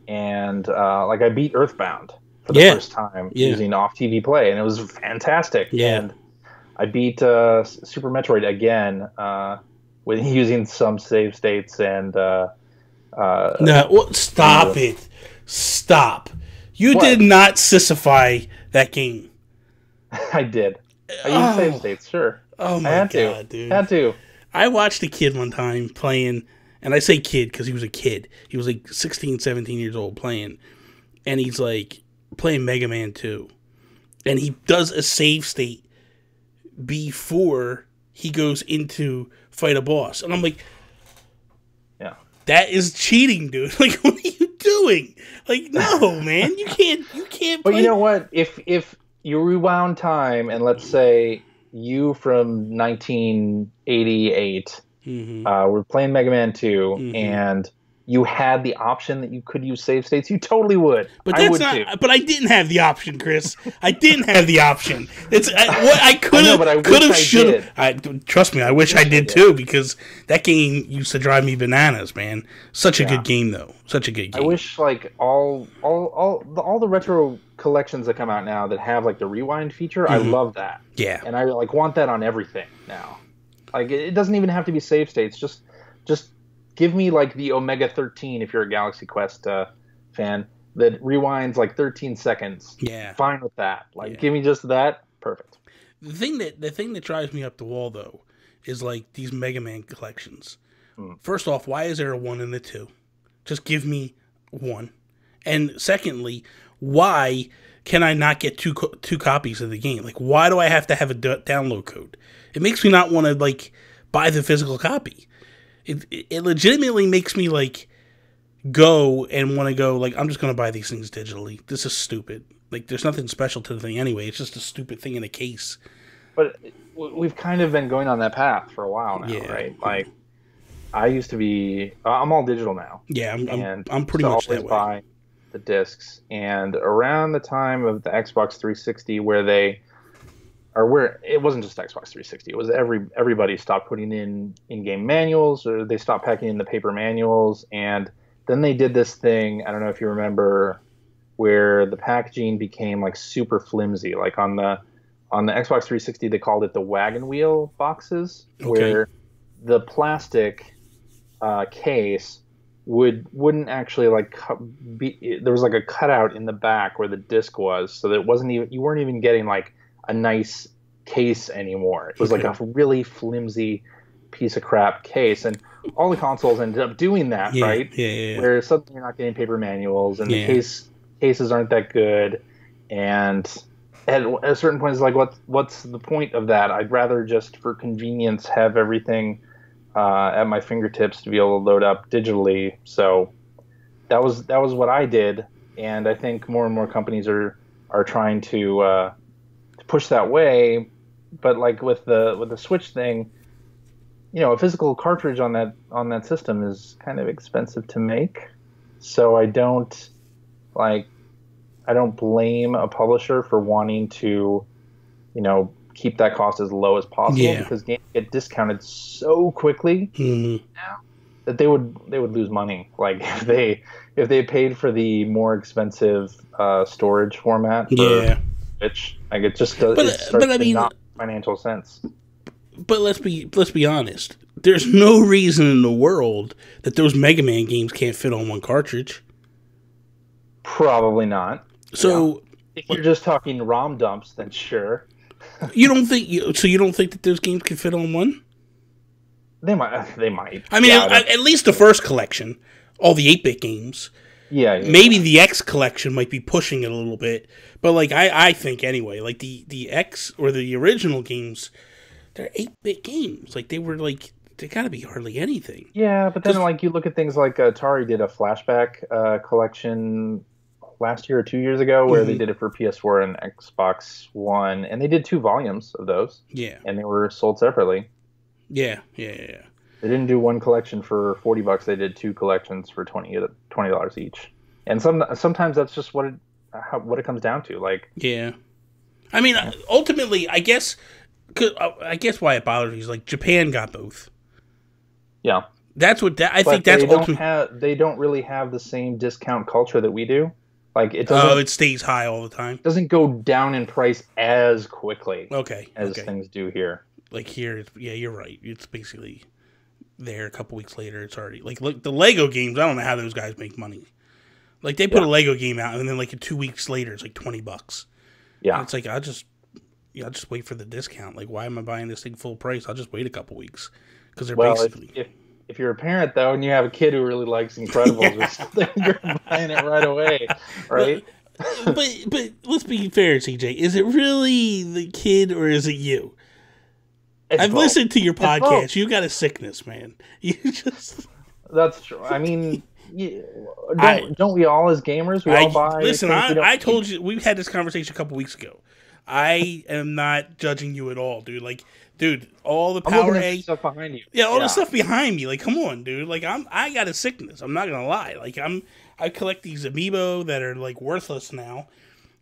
S2: and like I beat Earthbound for the first time using off TV Play, and it was fantastic.
S3: Yeah.
S2: And I beat Super Metroid again with using some save states and.
S3: Stop it! Stop! You did not sissify that game.
S2: I did. I used save states, sure.
S3: Oh my God, dude!
S2: Had to.
S3: I watched a kid one time playing, and I say kid because he was a kid. He was like 16, 17 years old playing, and he's like playing Mega Man 2, and he does a save state before he goes into fight a boss, and I'm like. That is cheating, dude. Like, what are you doing? Like, no, man, you can't.
S2: But you know what? If you rewound time and let's say you from 1988 were playing Mega Man 2 and you had the option that you could use save states, you totally would.
S3: But that's not. Too. But I didn't have the option, Chris. I didn't have the option. I could have, should have. Trust me, I wish I did too, because that game used to drive me bananas, man. Such a good game, though. Such a good game.
S2: I wish like all the retro collections that come out now that have like the rewind feature. I love that.
S3: Yeah,
S2: and I like want that on everything now. Like it doesn't even have to be save states. Just give me like the Omega 13 if you're a Galaxy Quest fan that rewinds like 13 seconds.
S3: Yeah,
S2: fine with that. Like give me just that. Perfect.
S3: The thing that drives me up the wall though is like these Mega Man collections. First off, why is there a 1 and a 2? Just give me 1. And secondly, why can I not get two copies of the game? Like, why do I have to have a download code? It makes me not want to like buy the physical copy. It legitimately makes me like go and want to go like I'm just going to buy these things digitally. This is stupid. Like there's nothing special to the thing anyway. It's just a stupid thing in a case.
S2: But we've kind of been going on that path for a while now, right? Like, I used to be, I'm all digital now.
S3: Yeah, I'm pretty much that way.
S2: Buy the discs, and around the time of the Xbox 360, where it wasn't just Xbox 360, it was everybody stopped putting in in-game manuals, or they stopped packing in the paper manuals, and then they did this thing, I don't know if you remember, where the packaging became like super flimsy. Like on the Xbox 360, they called it the wagon wheel boxes, where the plastic case wouldn't actually like there was like a cutout in the back where the disc was, so that it wasn't even, you weren't even getting like a nice case anymore. It was like a really flimsy piece of crap case, and all the consoles ended up doing that, right?
S3: Yeah.
S2: Where suddenly you're not getting paper manuals, and the cases aren't that good, and at a certain point it's like, what's the point of that? I'd rather just, for convenience, have everything at my fingertips to be able to load up digitally. So that was what I did, and I think more and more companies are trying to push that way. But like with the Switch thing, a physical cartridge on that system is kind of expensive to make. So I don't blame a publisher for wanting to, keep that cost as low as possible, because games get discounted so quickly now that they would lose money. Like if they paid for the more expensive storage format for Switch, like it just does. But I mean, not financial sense.
S3: But let's be honest. There's no reason in the world that those Mega Man games can't fit on one cartridge.
S2: Probably not.
S3: So
S2: if you're just talking ROM dumps, then sure.
S3: You don't think that those games can fit on one?
S2: They might.
S3: I mean, at least the first collection, all the 8-bit games.
S2: Yeah.
S3: Maybe the X collection might be pushing it a little bit, but like I think anyway, like the X or the original games, they're 8-bit games. Like they gotta be hardly anything.
S2: Yeah, but then like you look at things like Atari did a flashback collection last year or 2 years ago, where they did it for PS4 and Xbox One, and they did 2 volumes of those. Yeah. And they were sold separately. Yeah. They didn't do one collection for $40. They did 2 collections for $20 each. And sometimes that's just what it comes down to. Like,
S3: yeah. I mean, ultimately, I guess why it bothers me is like Japan got both.
S2: Yeah.
S3: That's what I think. That's
S2: they don't really have the same discount culture that we do. Like it doesn't.
S3: Oh, it stays high all the time.
S2: Doesn't go down in price as quickly. As
S3: okay.
S2: things do here.
S3: Like here, you're right. It's basically there a couple weeks later. It's already like look, the Lego games. I don't know how those guys make money. Like they put a Lego game out, and then like 2 weeks later, it's like $20. Yeah, and it's like I'll just wait for the discount. Like, why am I buying this thing full price? I'll just wait a couple weeks because they're basically.
S2: If you're a parent, though, and you have a kid who really likes Incredibles or something, you're buying it right away, right?
S3: But let's be fair, CJ. Is it really the kid or is it you? I've listened to your podcast. You got a sickness, man. You just...
S2: That's true. I mean, don't we all as gamers? We all buy...
S3: Listen, I told you... We had this conversation a couple weeks ago. I am not judging you at all, dude. Like... Dude, all the Power A
S2: stuff behind you.
S3: Yeah, all the stuff behind me. Like, come on, dude. Like, I got a sickness. I'm not gonna lie. Like, I collect these amiibo that are like worthless now.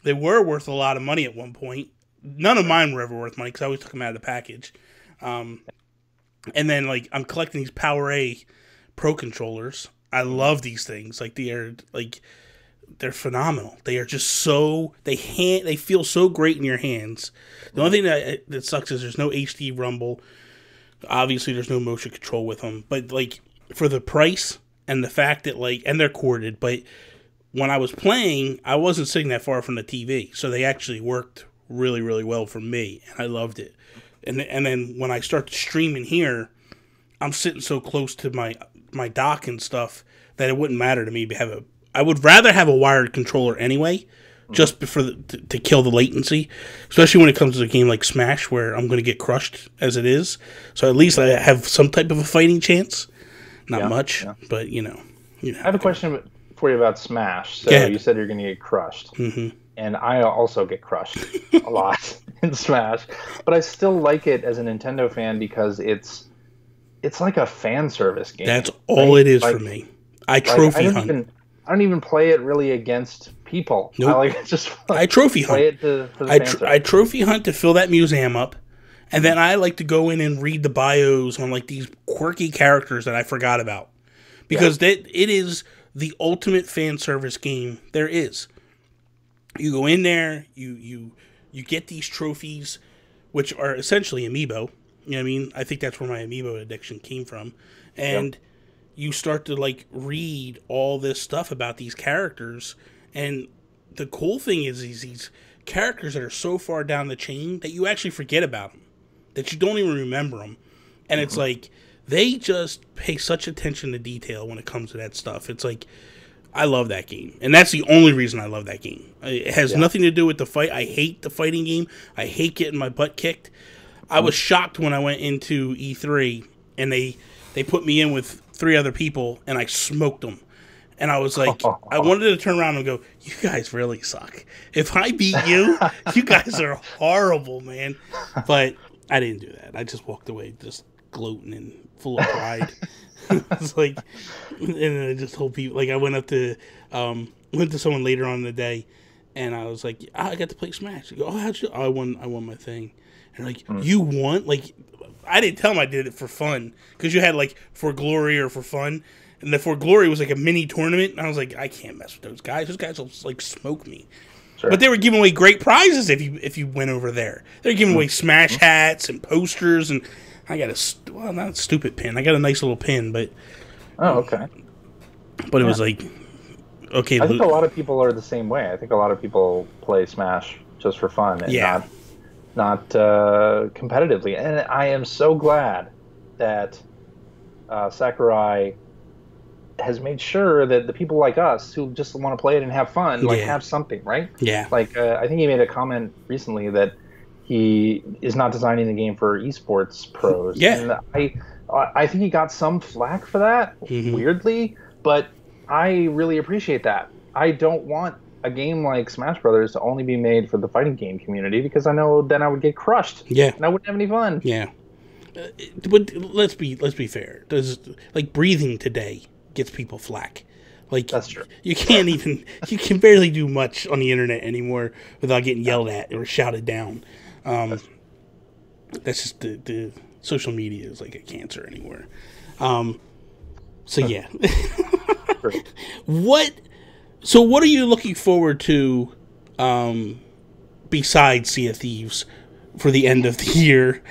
S3: They were worth a lot of money at one point. None of mine were ever worth money because I always took them out of the package. And then like I'm collecting these Power A Pro controllers. I love these things. Like they're phenomenal. They are just so they feel so great in your hands. The only thing that sucks is there's no HD rumble. Obviously, there's no motion control with them. But like for the price and the fact that and they're corded. But when I was playing, I wasn't sitting that far from the TV, so they actually worked really, really well for me, and I loved it. And then when I start streaming here, I'm sitting so close to my dock and stuff that it wouldn't matter to me to have I would rather have a wired controller anyway, just to kill the latency, especially when it comes to a game like Smash, where I'm going to get crushed as it is. So at least I have some type of a fighting chance. Not much, but you know.
S2: I have a question for you about Smash. So you said you're going to get crushed, and I also get crushed a lot. in Smash, but I still like it as a Nintendo fan because it's like a fan service game.
S3: That's all it is
S2: like,
S3: for me. I trophy hunt.
S2: I don't even play it really against people.
S3: Nope.
S2: I like just
S3: I trophy hunt.
S2: Play it for the fan service.
S3: I trophy hunt to fill that museum up, and then I like to go in and read the bios on like these quirky characters that I forgot about, because it is the ultimate fan service game there is. You go in there, you get these trophies, which are essentially amiibo. You know what I mean? I think that's where my amiibo addiction came from. And you start to, like, read all this stuff about these characters. And the cool thing is these characters that are so far down the chain that you actually forget about them. That you don't even remember them. And it's like, they just pay such attention to detail when it comes to that stuff. It's like, I love that game. And that's the only reason I love that game. It has nothing to do with the fight. I hate the fighting game. I hate getting my butt kicked. I was shocked when I went into E3 and they put me in with 3 other people and I smoked them. And I was like, I wanted to turn around and go, you guys really suck. If I beat you, you guys are horrible, man. But I didn't do that. I just walked away just gloating and full of pride. It's like, and I just told people, like, I went to someone later on in the day and I was like, I got to play Smash. They go, oh, how'd you? Oh, I won my thing. And like, you won? Like, I didn't tell them I did it for fun. Because you had, like, for glory or for fun. And the for glory was, like, a mini tournament. And I was like, I can't mess with those guys. Those guys will, like, smoke me. Sure. But they were giving away great prizes if you went over there. They were giving away Smash hats and posters. And I got not a stupid pin. I got a nice little pin, but...
S2: Oh, okay.
S3: But it was like, okay.
S2: I think a lot of people are the same way. I think a lot of people play Smash just for fun and not competitively. And I am so glad that Sakurai has made sure that the people like us who just want to play it and have fun, like, have something, right?
S3: Yeah.
S2: Like, I think he made a comment recently that he is not designing the game for esports pros.
S3: Yeah.
S2: And I think he got some flack for that, weirdly, but I really appreciate that. I don't want a game like Smash Brothers to only be made for the fighting game community, because I know then I would get crushed.
S3: Yeah.
S2: And I wouldn't have any fun.
S3: Yeah. But let's be fair. Like, breathing today gets people flack. Like,
S2: that's true.
S3: You can barely do much on the internet anymore without getting yelled at or shouted down. That's just the social media is like a cancer anywhere. So yeah. What are you looking forward to besides Sea of Thieves for the end of the year?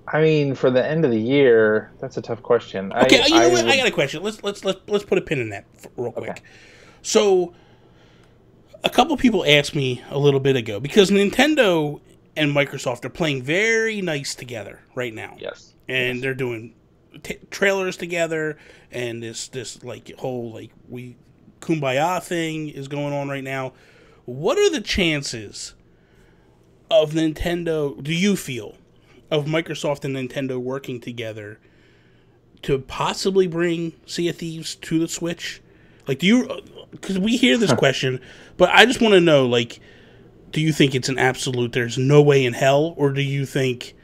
S2: I mean, for the end of the year, that's a tough question.
S3: Okay, you know what? I got a question. Let's put a pin in that real quick. Okay. So, a couple people asked me a little bit ago, because Nintendo and Microsoft are playing very nice together right now.
S2: Yes.
S3: And they're doing trailers together, and this like whole like we kumbaya thing is going on right now. What are the chances of Nintendo, do you feel, of Microsoft and Nintendo working together to possibly bring Sea of Thieves to the Switch? Like, do you, because we hear this question, but I just want to know, like, do you think it's an absolute, there's no way in hell, or do you think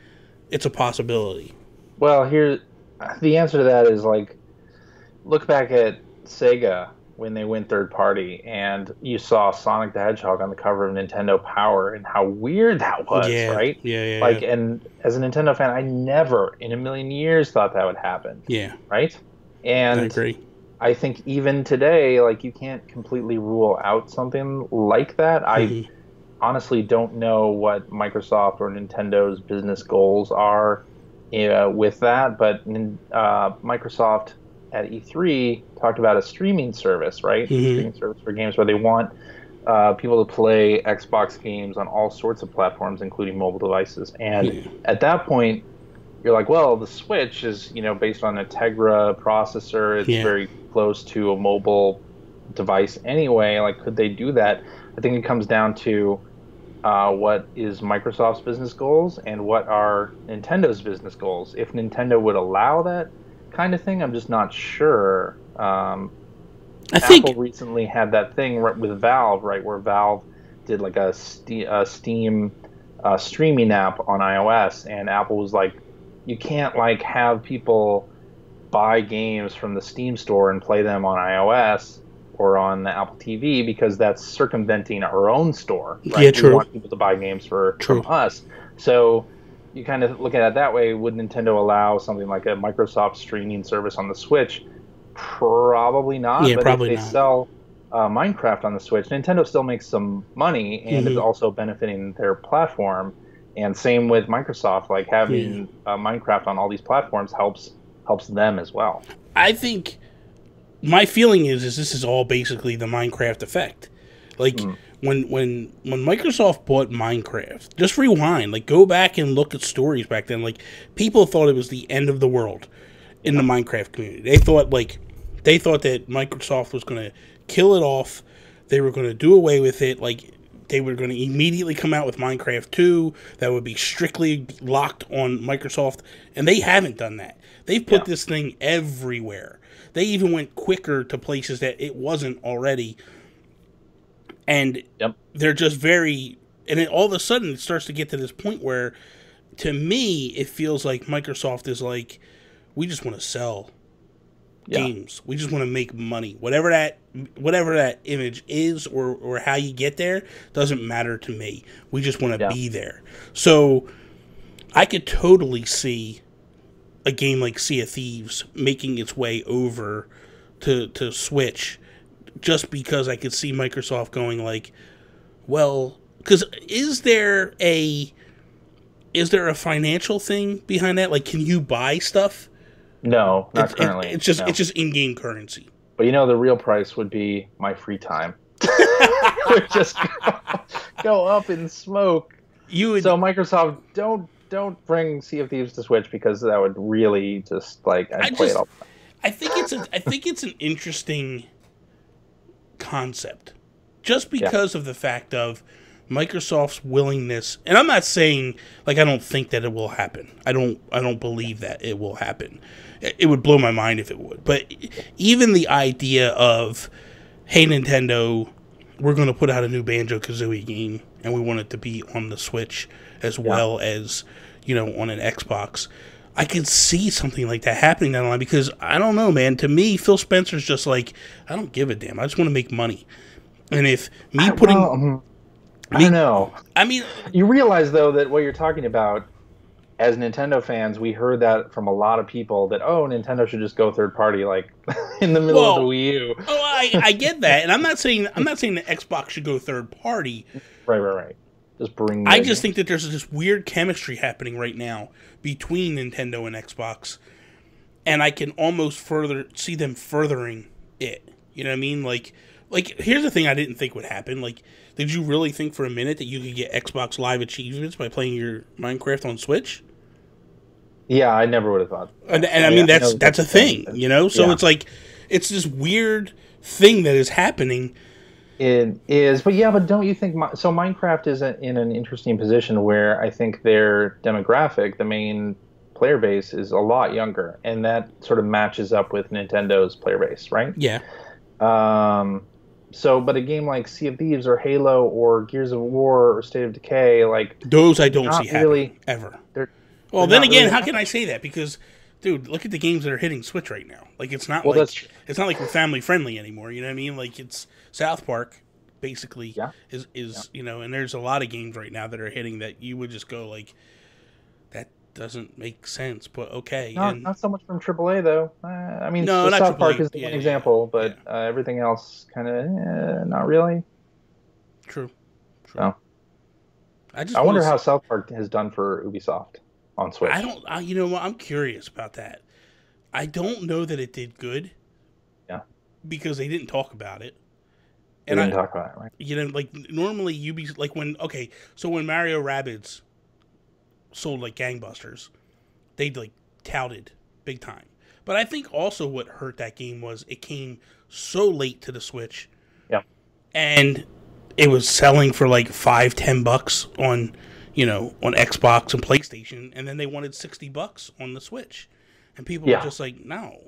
S3: it's a possibility?
S2: Well, the answer to that is, like, look back at Sega when they went third party, and you saw Sonic the Hedgehog on the cover of Nintendo Power, and how weird that was, right?
S3: Yeah.
S2: Like, and as a Nintendo fan, I never in a million years thought that would happen.
S3: Yeah.
S2: Right? And
S3: I agree.
S2: I think even today, like, you can't completely rule out something like that. I honestly don't know what Microsoft or Nintendo's business goals are with that, but Microsoft at E3 talked about a streaming service, right? Streaming service for games where they want people to play Xbox games on all sorts of platforms, including mobile devices. And at that point, you're like, well, the Switch is, based on a Tegra processor. It's very close to a mobile device anyway. Like, could they do that? I think it comes down to what is Microsoft's business goals and what are Nintendo's business goals. If Nintendo would allow that kind of thing, I'm just not sure. Apple recently had that thing with Valve, right, where Valve did like a Steam streaming app on iOS, and Apple was like, you can't like have people buy games from the Steam store and play them on iOS or on the Apple TV because that's circumventing our own store. Right?
S3: Yeah, true.
S2: We want people to buy games from us. So you kind of look at it that way. Would Nintendo allow something like a Microsoft streaming service on the Switch? Probably not.
S3: Yeah,
S2: but
S3: probably
S2: if they
S3: not.
S2: sell Minecraft on the Switch, Nintendo still makes some money and is also benefiting their platform. And same with Microsoft, like having Minecraft on all these platforms helps them as well.
S3: I think my feeling is this is all basically the Minecraft effect. Like when Microsoft bought Minecraft, just rewind, like go back and look at stories back then. Like people thought it was the end of the world in the Minecraft community. They thought that Microsoft was going to kill it off. They were going to do away with it. Like they were going to immediately come out with Minecraft 2 that would be strictly locked on Microsoft, and they haven't done that. They've put this thing everywhere. They even went quicker to places that it wasn't already. And they're just very... And then all of a sudden, it starts to get to this point where, to me, it feels like Microsoft is like, we just want to sell games. We just want to make money. Whatever that image is or how you get there doesn't matter to me. We just want to be there. So I could totally see a game like Sea of Thieves making its way over to Switch, just because I could see Microsoft going like, well, because is there a financial thing behind that? Like, can you buy stuff?
S2: No, not currently.
S3: It's just in-game currency.
S2: But the real price would be my free time. Would just go up in smoke. So Microsoft, don't bring Sea of Thieves to Switch, because that would really just I'd play it all.
S3: I think it's an interesting concept, just because of the fact of Microsoft's willingness. And I'm not saying I don't think that it will happen. I don't believe that it will happen. It would blow my mind if it would. But even the idea of, hey, Nintendo, we're going to put out a new Banjo-Kazooie game, and we want it to be on the Switch as well as, on an Xbox. I could see something like that happening down the line, because I don't know, man. To me, Phil Spencer's just like, I don't give a damn. I just want to make money. And if me putting...
S2: I don't know.
S3: I mean...
S2: You realize, though, that what you're talking about, as Nintendo fans, we heard that from a lot of people, that, Nintendo should just go third party, in the middle of the Wii U.
S3: I get that. And I'm not saying that Xbox should go third party.
S2: Right. Just bring...
S3: I just think that there's this weird chemistry happening right now between Nintendo and Xbox, and I can almost see them furthering it. You know what I mean? Like here's the thing I didn't think would happen. Did you really think for a minute that you could get Xbox Live achievements by playing your Minecraft on Switch?
S2: Yeah, I never would have thought.
S3: And I mean, that's a thing, So it's this weird thing that is happening.
S2: It is, but don't you think... So Minecraft is in an interesting position where I think their demographic, the main player base, is a lot younger, and that sort of matches up with Nintendo's player base, right? Yeah. But a game like Sea of Thieves or Halo or Gears of War or State of Decay,
S3: those I don't see happening ever. Well, then again, how can I say that? Because, dude, look at the games that are hitting Switch right now. It's not it's not like we're family friendly anymore. You know what I mean? It's South Park, basically. Is and there's a lot of games right now that are hitting that you would just go that doesn't make sense, but okay.
S2: Not so much from AAA though. I mean,
S3: no,
S2: South Park
S3: AAA.
S2: is one example, but everything else kind of not really.
S3: True.
S2: No. I wonder how South Park has done for Ubisoft on Switch.
S3: I don't. I'm curious about that. I don't know that it did good.
S2: Yeah.
S3: Because they didn't talk about it.
S2: They didn't talk about it, right?
S3: Normally when Mario Rabbids sold like gangbusters, they'd touted big time. But I think also what hurt that game was it came so late to the Switch.
S2: Yeah.
S3: And it was selling for $5-10 on Xbox and PlayStation, and then they wanted $60 on the Switch. And people were just like, no,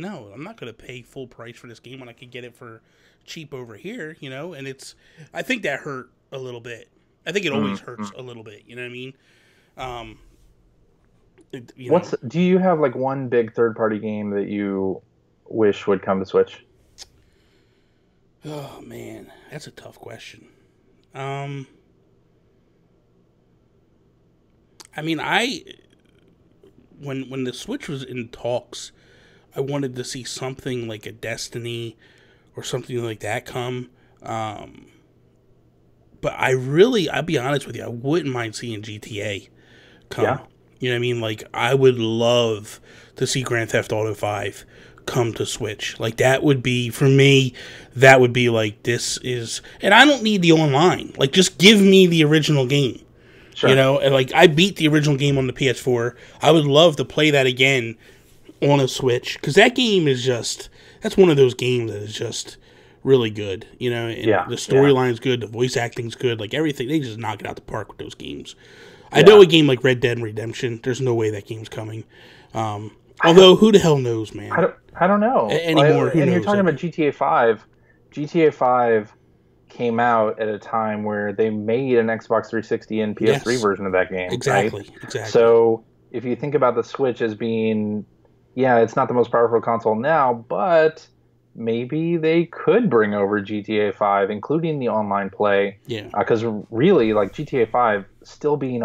S3: no, I'm not going to pay full price for this game when I could get it for cheap over here, you know? And I think that hurt a little bit. I think it always hurts a little bit, you know what I mean?
S2: Do you have like one big third-party game that you wish would come to Switch?
S3: Oh man, that's a tough question. I mean, when the Switch was in talks, I wanted to see something like a Destiny or something like that come. But I'll be honest with you, I wouldn't mind seeing GTA come.
S2: Yeah.
S3: You know what I mean? Like, I would love to see Grand Theft Auto 5 come to Switch. Like, that would be, for me, that would be like, this is... And I don't need the online. Like, just give me the original game. Sure. You know? And, like, I beat the original game on the PS4. I would love to play that again on a Switch. Because that game is just... That's one of those games that is just really good. You know? And the storyline's good. The voice acting's good. Like, everything. They just knock it out the park with those games. I know a game like Red Dead Redemption, there's no way that game's coming. Although, who the hell knows, man?
S2: I don't know.
S3: Anymore,
S2: and you're talking about GTA 5. GTA 5 came out at a time where they made an Xbox 360 and PS3 version of that game.
S3: Exactly,
S2: right?
S3: exactly.
S2: So, if you think about the Switch as being, it's not the most powerful console now, but... maybe they could bring over GTA 5, including the online play.
S3: Yeah.
S2: Because really, like, GTA 5 still being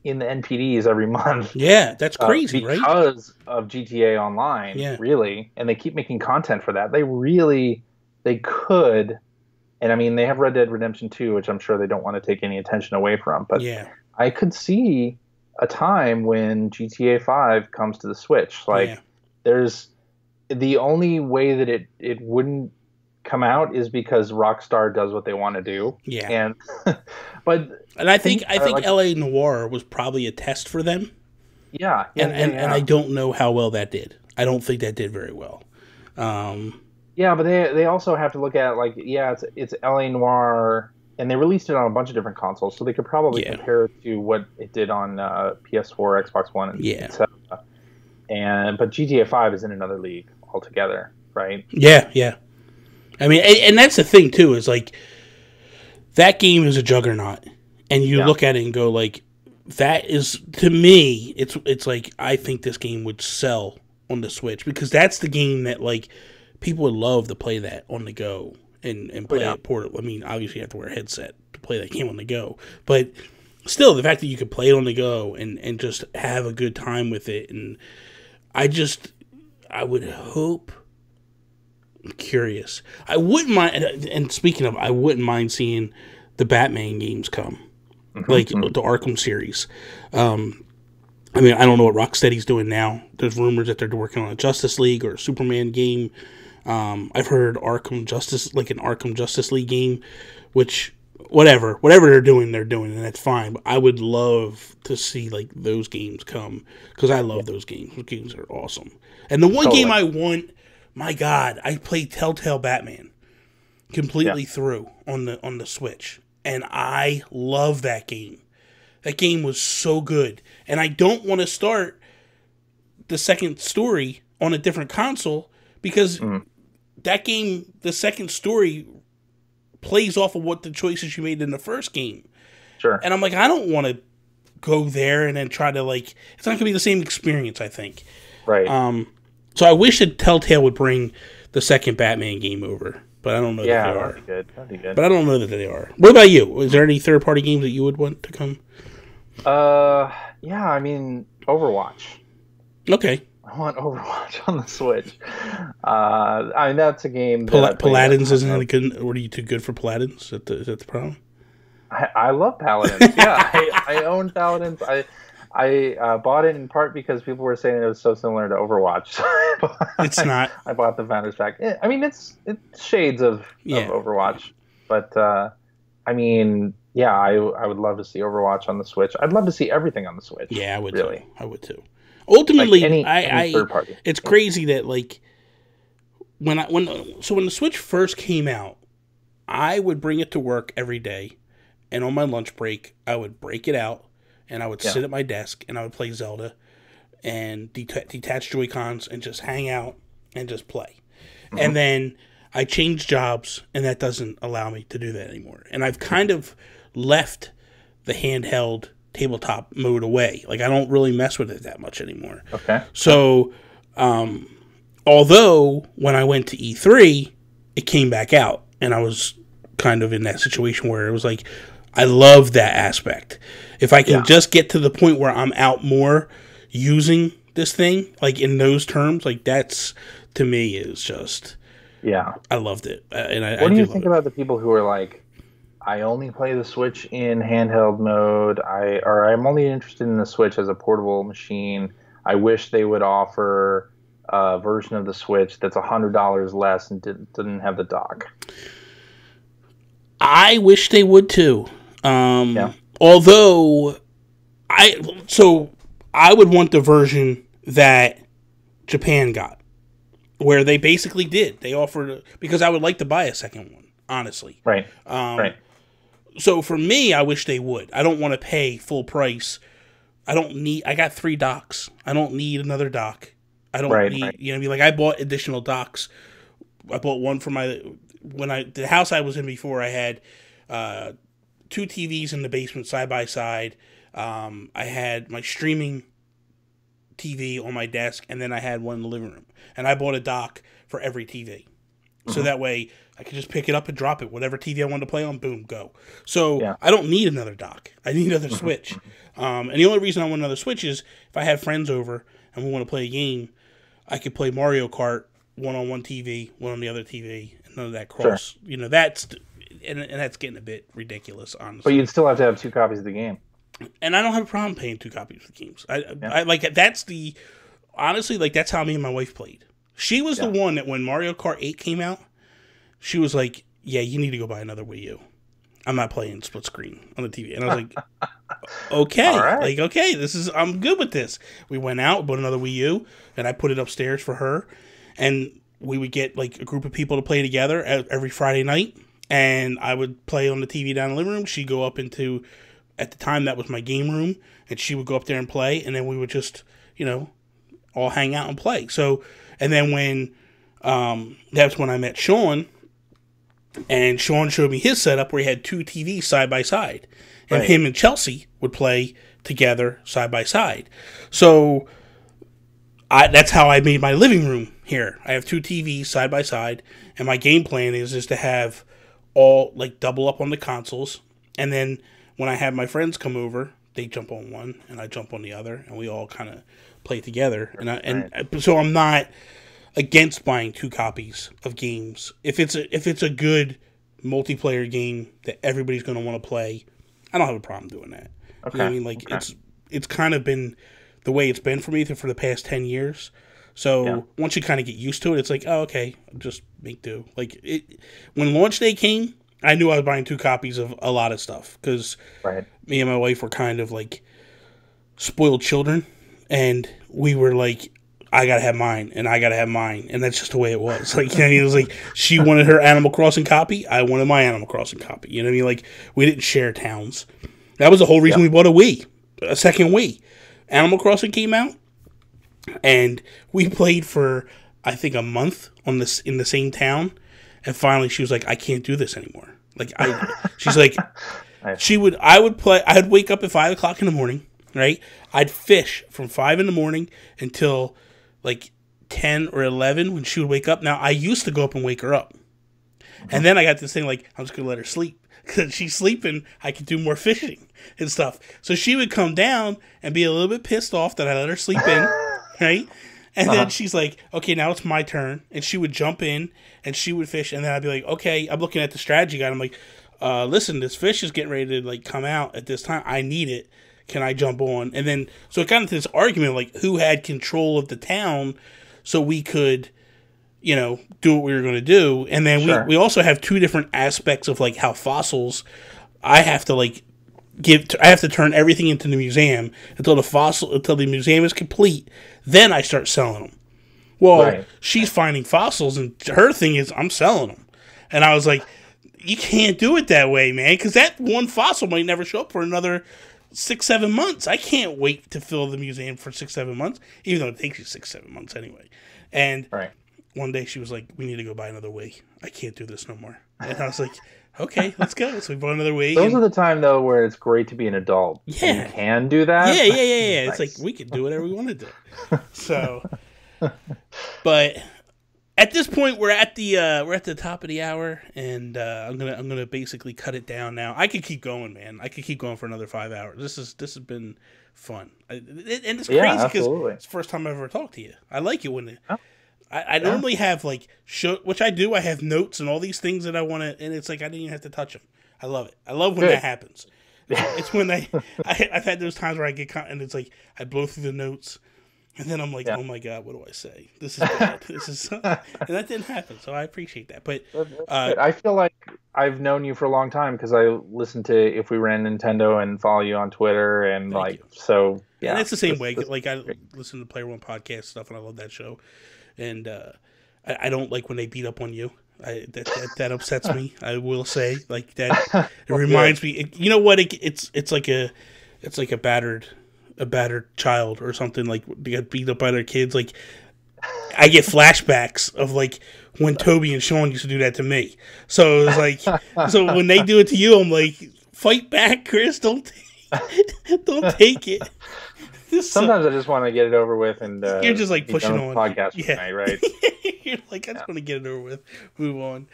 S2: in the NPDs every month.
S3: Yeah, that's crazy,
S2: because
S3: right?
S2: Because of GTA Online, really. And they keep making content for that. They could. And, I mean, they have Red Dead Redemption 2, which I'm sure they don't want to take any attention away from. But I could see a time when GTA 5 comes to the Switch. Like, there's... The only way that it wouldn't come out is because Rockstar does what they want to do.
S3: Yeah.
S2: And
S3: I think like, LA Noire was probably a test for them.
S2: Yeah.
S3: And I don't know how well that did. I don't think that did very well.
S2: Yeah, but they also have to look at, like, it's LA Noire, and they released it on a bunch of different consoles, so they could probably compare it to what it did on PS4, Xbox One, and etc. But GTA 5 is in another league altogether, right?
S3: Yeah. I mean, and that's the thing too, is like that game is a juggernaut, and you look at it and go like, that is, to me, it's like, I think this game would sell on the Switch, because that's the game that, like, people would love to play that on the go and play it portable. I mean, obviously you have to wear a headset to play that game on the go, but still, the fact that you could play it on the go and just have a good time with it, and I would hope. I'm curious. I wouldn't mind. And speaking of, I wouldn't mind seeing the Batman games come, like the Arkham series. I mean, I don't know what Rocksteady's doing now. There's rumors that they're working on a Justice League or a Superman game. I've heard an Arkham Justice League game, which whatever they're doing, and that's fine. But I would love to see, like, those games come, because I love those games. Those games are awesome. And the one game I want, my God, I played Telltale Batman completely through on the Switch, and I love that game. That game was so good, and I don't want to start the second story on a different console, because that game, the second story, plays off of what the choices you made in the first game.
S2: Sure.
S3: And I'm like, I don't want to go there and then try to, like, it's not going to be the same experience, I think.
S2: Right.
S3: So I wish that Telltale would bring the second Batman game over, but I don't know that they are.
S2: That'd be good.
S3: But I don't know that they are. What about you? Is there any third-party games that you would want to come?
S2: Yeah, I mean, Overwatch.
S3: Okay.
S2: I want Overwatch on the Switch. I mean, that's a game that
S3: Paladins isn't really good. Or are you too good for Paladins? Is that the problem?
S2: I love Paladins. Yeah, I own Paladins. I bought it in part because people were saying it was so similar to Overwatch. So
S3: it's not.
S2: I bought the Founders Pack. I mean, it's shades of Overwatch, but I mean, yeah, I would love to see Overwatch on the Switch. I'd love to see everything on the Switch.
S3: Yeah, I would
S2: really.
S3: Too. I would too. Ultimately,
S2: like any third party.
S3: It's crazy that, like, when the Switch first came out, I would bring it to work every day, and on my lunch break, I would break it out, and I would sit at my desk, and I would play Zelda, and detach Joy-Cons, and just hang out and just play. Mm-hmm. And then I changed jobs, and that doesn't allow me to do that anymore. And I've kind of left the handheld tabletop mode away. Like, I don't really mess with it that much anymore.
S2: Okay.
S3: So, although when I went to E3, it came back out, and I was kind of in that situation where it was like, I love that aspect. If I can just get to the point where I'm out more using this thing, like in those terms, like that's, to me, is just, I loved it. And
S2: what do you think about the people who are like, I only play the Switch in handheld mode, I'm only interested in the Switch as a portable machine. I wish they would offer a version of the Switch that's $100 less and didn't have the dock.
S3: I wish they would too. Although I would want the version that Japan got, where they basically did. They offered, because I would like to buy a second one, honestly.
S2: Right. Right.
S3: So for me, I wish they would. I don't want to pay full price. I got 3 docks. I don't need another dock. I don't need, you know what I mean? Like, I bought additional docks. I bought one for the house I was in before. I had 2 TVs in the basement side by side. I had my streaming TV on my desk, and then I had one in the living room. And I bought a dock for every TV. So that way I could just pick it up and drop it. Whatever TV I wanted to play on, boom, go. So I don't need another dock. I need another Switch. And the only reason I want another Switch is if I have friends over and we want to play a game, I could play Mario Kart, one on one TV, one on the other TV, and none of that cross. Sure. You know, that's getting a bit ridiculous, honestly.
S2: But you'd still have to have 2 copies of the game.
S3: And I don't have a problem paying 2 copies of the games. I like, that's honestly, like, that's how me and my wife played. She was the one that when Mario Kart 8 came out, she was like, yeah, you need to go buy another Wii U. I'm not playing split screen on the TV. And I was like, okay. Right. Like, okay, I'm good with this. We went out, bought another Wii U, and I put it upstairs for her. And we would get, like, a group of people to play together every Friday night. And I would play on the TV down in the living room. She'd go up into, at the time, that was my game room. And she would go up there and play. And then we would just, you know, all hang out and play. So, and then when, that's when I met Sean. And Sean showed me his setup where he had 2 TVs side by side. And him and Chelsea would play together side by side. So that's how I made my living room here. I have 2 TVs side by side. And my game plan is to have all, like, double up on the consoles. And then when I have my friends come over, they jump on one and I jump on the other. And we all kind of play together. And so I'm not against buying 2 copies of games. If it's a good multiplayer game that everybody's going to want to play, I don't have a problem doing that. Okay. You know what I mean? Like, it's kind of been the way it's been for me for the past 10 years. So once you kind of get used to it, it's like, oh, okay, I'll just make do. Like, when launch day came, I knew I was buying 2 copies of a lot of stuff because me and my wife were kind of like spoiled children, and we were like, I gotta have mine, and I gotta have mine, and that's just the way it was. Like, you know what I mean? It was like she wanted her Animal Crossing copy, I wanted my Animal Crossing copy. You know what I mean? Like, we didn't share towns. That was the whole reason we bought a second Wii. Animal Crossing came out, and we played for I think a month in the same town, and finally she was like, I can't do this anymore. Like, she's like, I'd wake up at 5 o'clock in the morning, right? I'd fish from 5 in the morning until like 10 or 11 when she would wake up. Now, I used to go up and wake her up. And then I got this thing like, I'm just going to let her sleep. Because she's sleeping, I could do more fishing and stuff. So she would come down and be a little bit pissed off that I let her sleep in, right? And then she's like, okay, now it's my turn. And she would jump in and she would fish. And then I'd be like, okay, I'm looking at the strategy guide. I'm like, listen, this fish is getting ready to like come out at this time. I need it. Can I jump on? And then, so it got into this argument, like, who had control of the town so we could, you know, do what we were going to do. And then we also have 2 different aspects of, like, how fossils, I have to, like, I have to turn everything into the museum until the museum is complete. Then I start selling them. Well, she's finding fossils, and her thing is, I'm selling them. And I was like, you can't do it that way, man, because that one fossil might never show up for another 6-7 months. I can't wait to fill the museum for 6-7 months, even though it takes you 6-7 months anyway. And one day she was like, "We need to go buy another Wii. I can't do this no more." And I was like, "Okay, let's go." So we bought another Wii.
S2: Those are the time though where it's great to be an adult.
S3: Yeah,
S2: you can do that.
S3: Yeah.
S2: Nice.
S3: It's like we can do whatever we want to do. So, but at this point, we're at the top of the hour, and I'm gonna basically cut it down now. I could keep going, man. I could keep going for another 5 hours. This has been fun, and it's crazy because it's the first time I've ever talked to you. I like it when I normally have like which I do. I have notes and all these things that I want to, and it's like I didn't even have to touch them. I love it. I love when that happens. It's when I've had those times where I get and it's like I blow through the notes, and then I'm like, oh my god, what do I say? This is bad. This is and that didn't happen. So I appreciate that. But
S2: I feel like I've known you for a long time because I listen to If We Ran Nintendo and follow you on Twitter and so. Yeah,
S3: and it's the same way. Like I listen to Player One podcast stuff, and I love that show. And I don't like when they beat up on you. That upsets me. I will say, like that. It reminds me. You know what? It's like a battered child or something. Like they got beat up by their kids. Like I get flashbacks of like when Toby and Sean used to do that to me. So it was like, so when they do it to you, I'm like, fight back, Chris. Don't take it.
S2: Sometimes I just want to get it over with, and
S3: you're just like pushing on
S2: podcast tonight, right?
S3: You're like, I just want to get it over with, move on.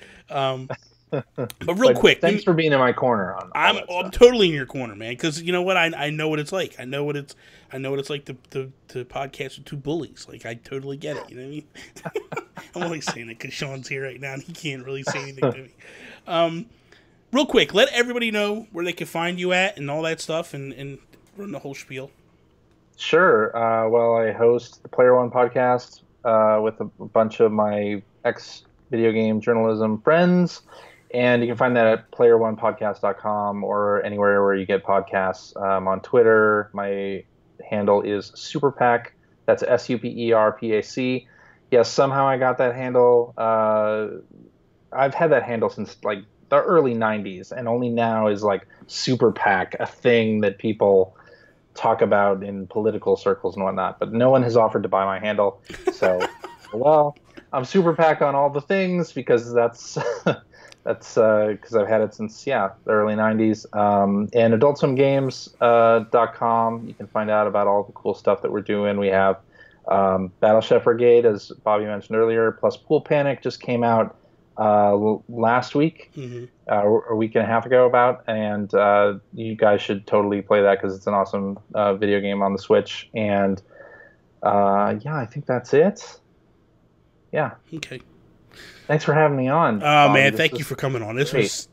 S3: But real quick,
S2: thanks for being in my corner.
S3: I'm totally in your corner, man. Because you know what, I know what it's like. I know what it's like to podcast with two bullies. Like I totally get it. You know what I mean? I'm only saying it because Sean's here right now and he can't really say anything to me. Real quick, let everybody know where they can find you at and all that stuff, and run the whole spiel.
S2: Sure. Well, I host the Player One podcast with a bunch of my ex-video game journalism friends, and you can find that at playeronepodcast.com or anywhere where you get podcasts. On Twitter, my handle is Superpac. That's SUPERPAC. Yes, somehow I got that handle. I've had that handle since like the early 90s, and only now is like Superpac a thing that people talk about in political circles and whatnot, but no one has offered to buy my handle. So, well, I'm Superpac on all the things because that's because I've had it since the early 90s. And AdultSwimGames.com, you can find out about all the cool stuff that we're doing. We have Battle Chef Brigade, as Bobby mentioned earlier, plus Pool Panic just came out last week, or a week and a half ago and you guys should totally play that because it's an awesome video game on the Switch. And I think that's it. Yeah.
S3: Okay.
S2: Thanks for having me on.
S3: Oh man, thank you for coming on.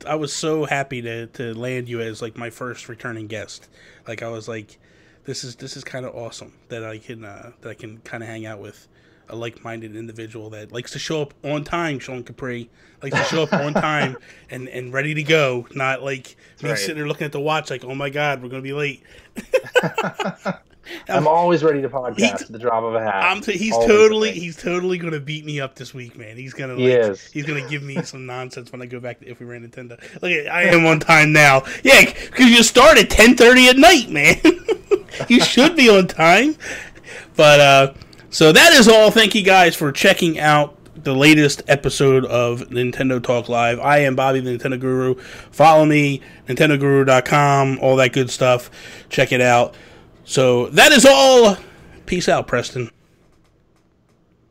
S3: I was so happy to land you as like my first returning guest. Like I was like, this is kind of awesome that I can kind of hang out with a like-minded individual that likes to show up on time. Sean Capri likes to show up on time and ready to go, not like me sitting there looking at the watch like, oh my god, we're gonna be late.
S2: I'm always ready to podcast at the drop of a hat.
S3: He's totally gonna beat me up this week, man. He's gonna he's gonna give me some nonsense when I go back to If We Ran Nintendo. Look, I am on time now. Yeah, because you start at 10:30 at night, man. You should be on time. But so that is all. Thank you guys for checking out the latest episode of Nintendo Talk Live. I am Bobby, the Nintendo Guru. Follow me, nintendoguru.com, all that good stuff. Check it out. So that is all. Peace out, Preston.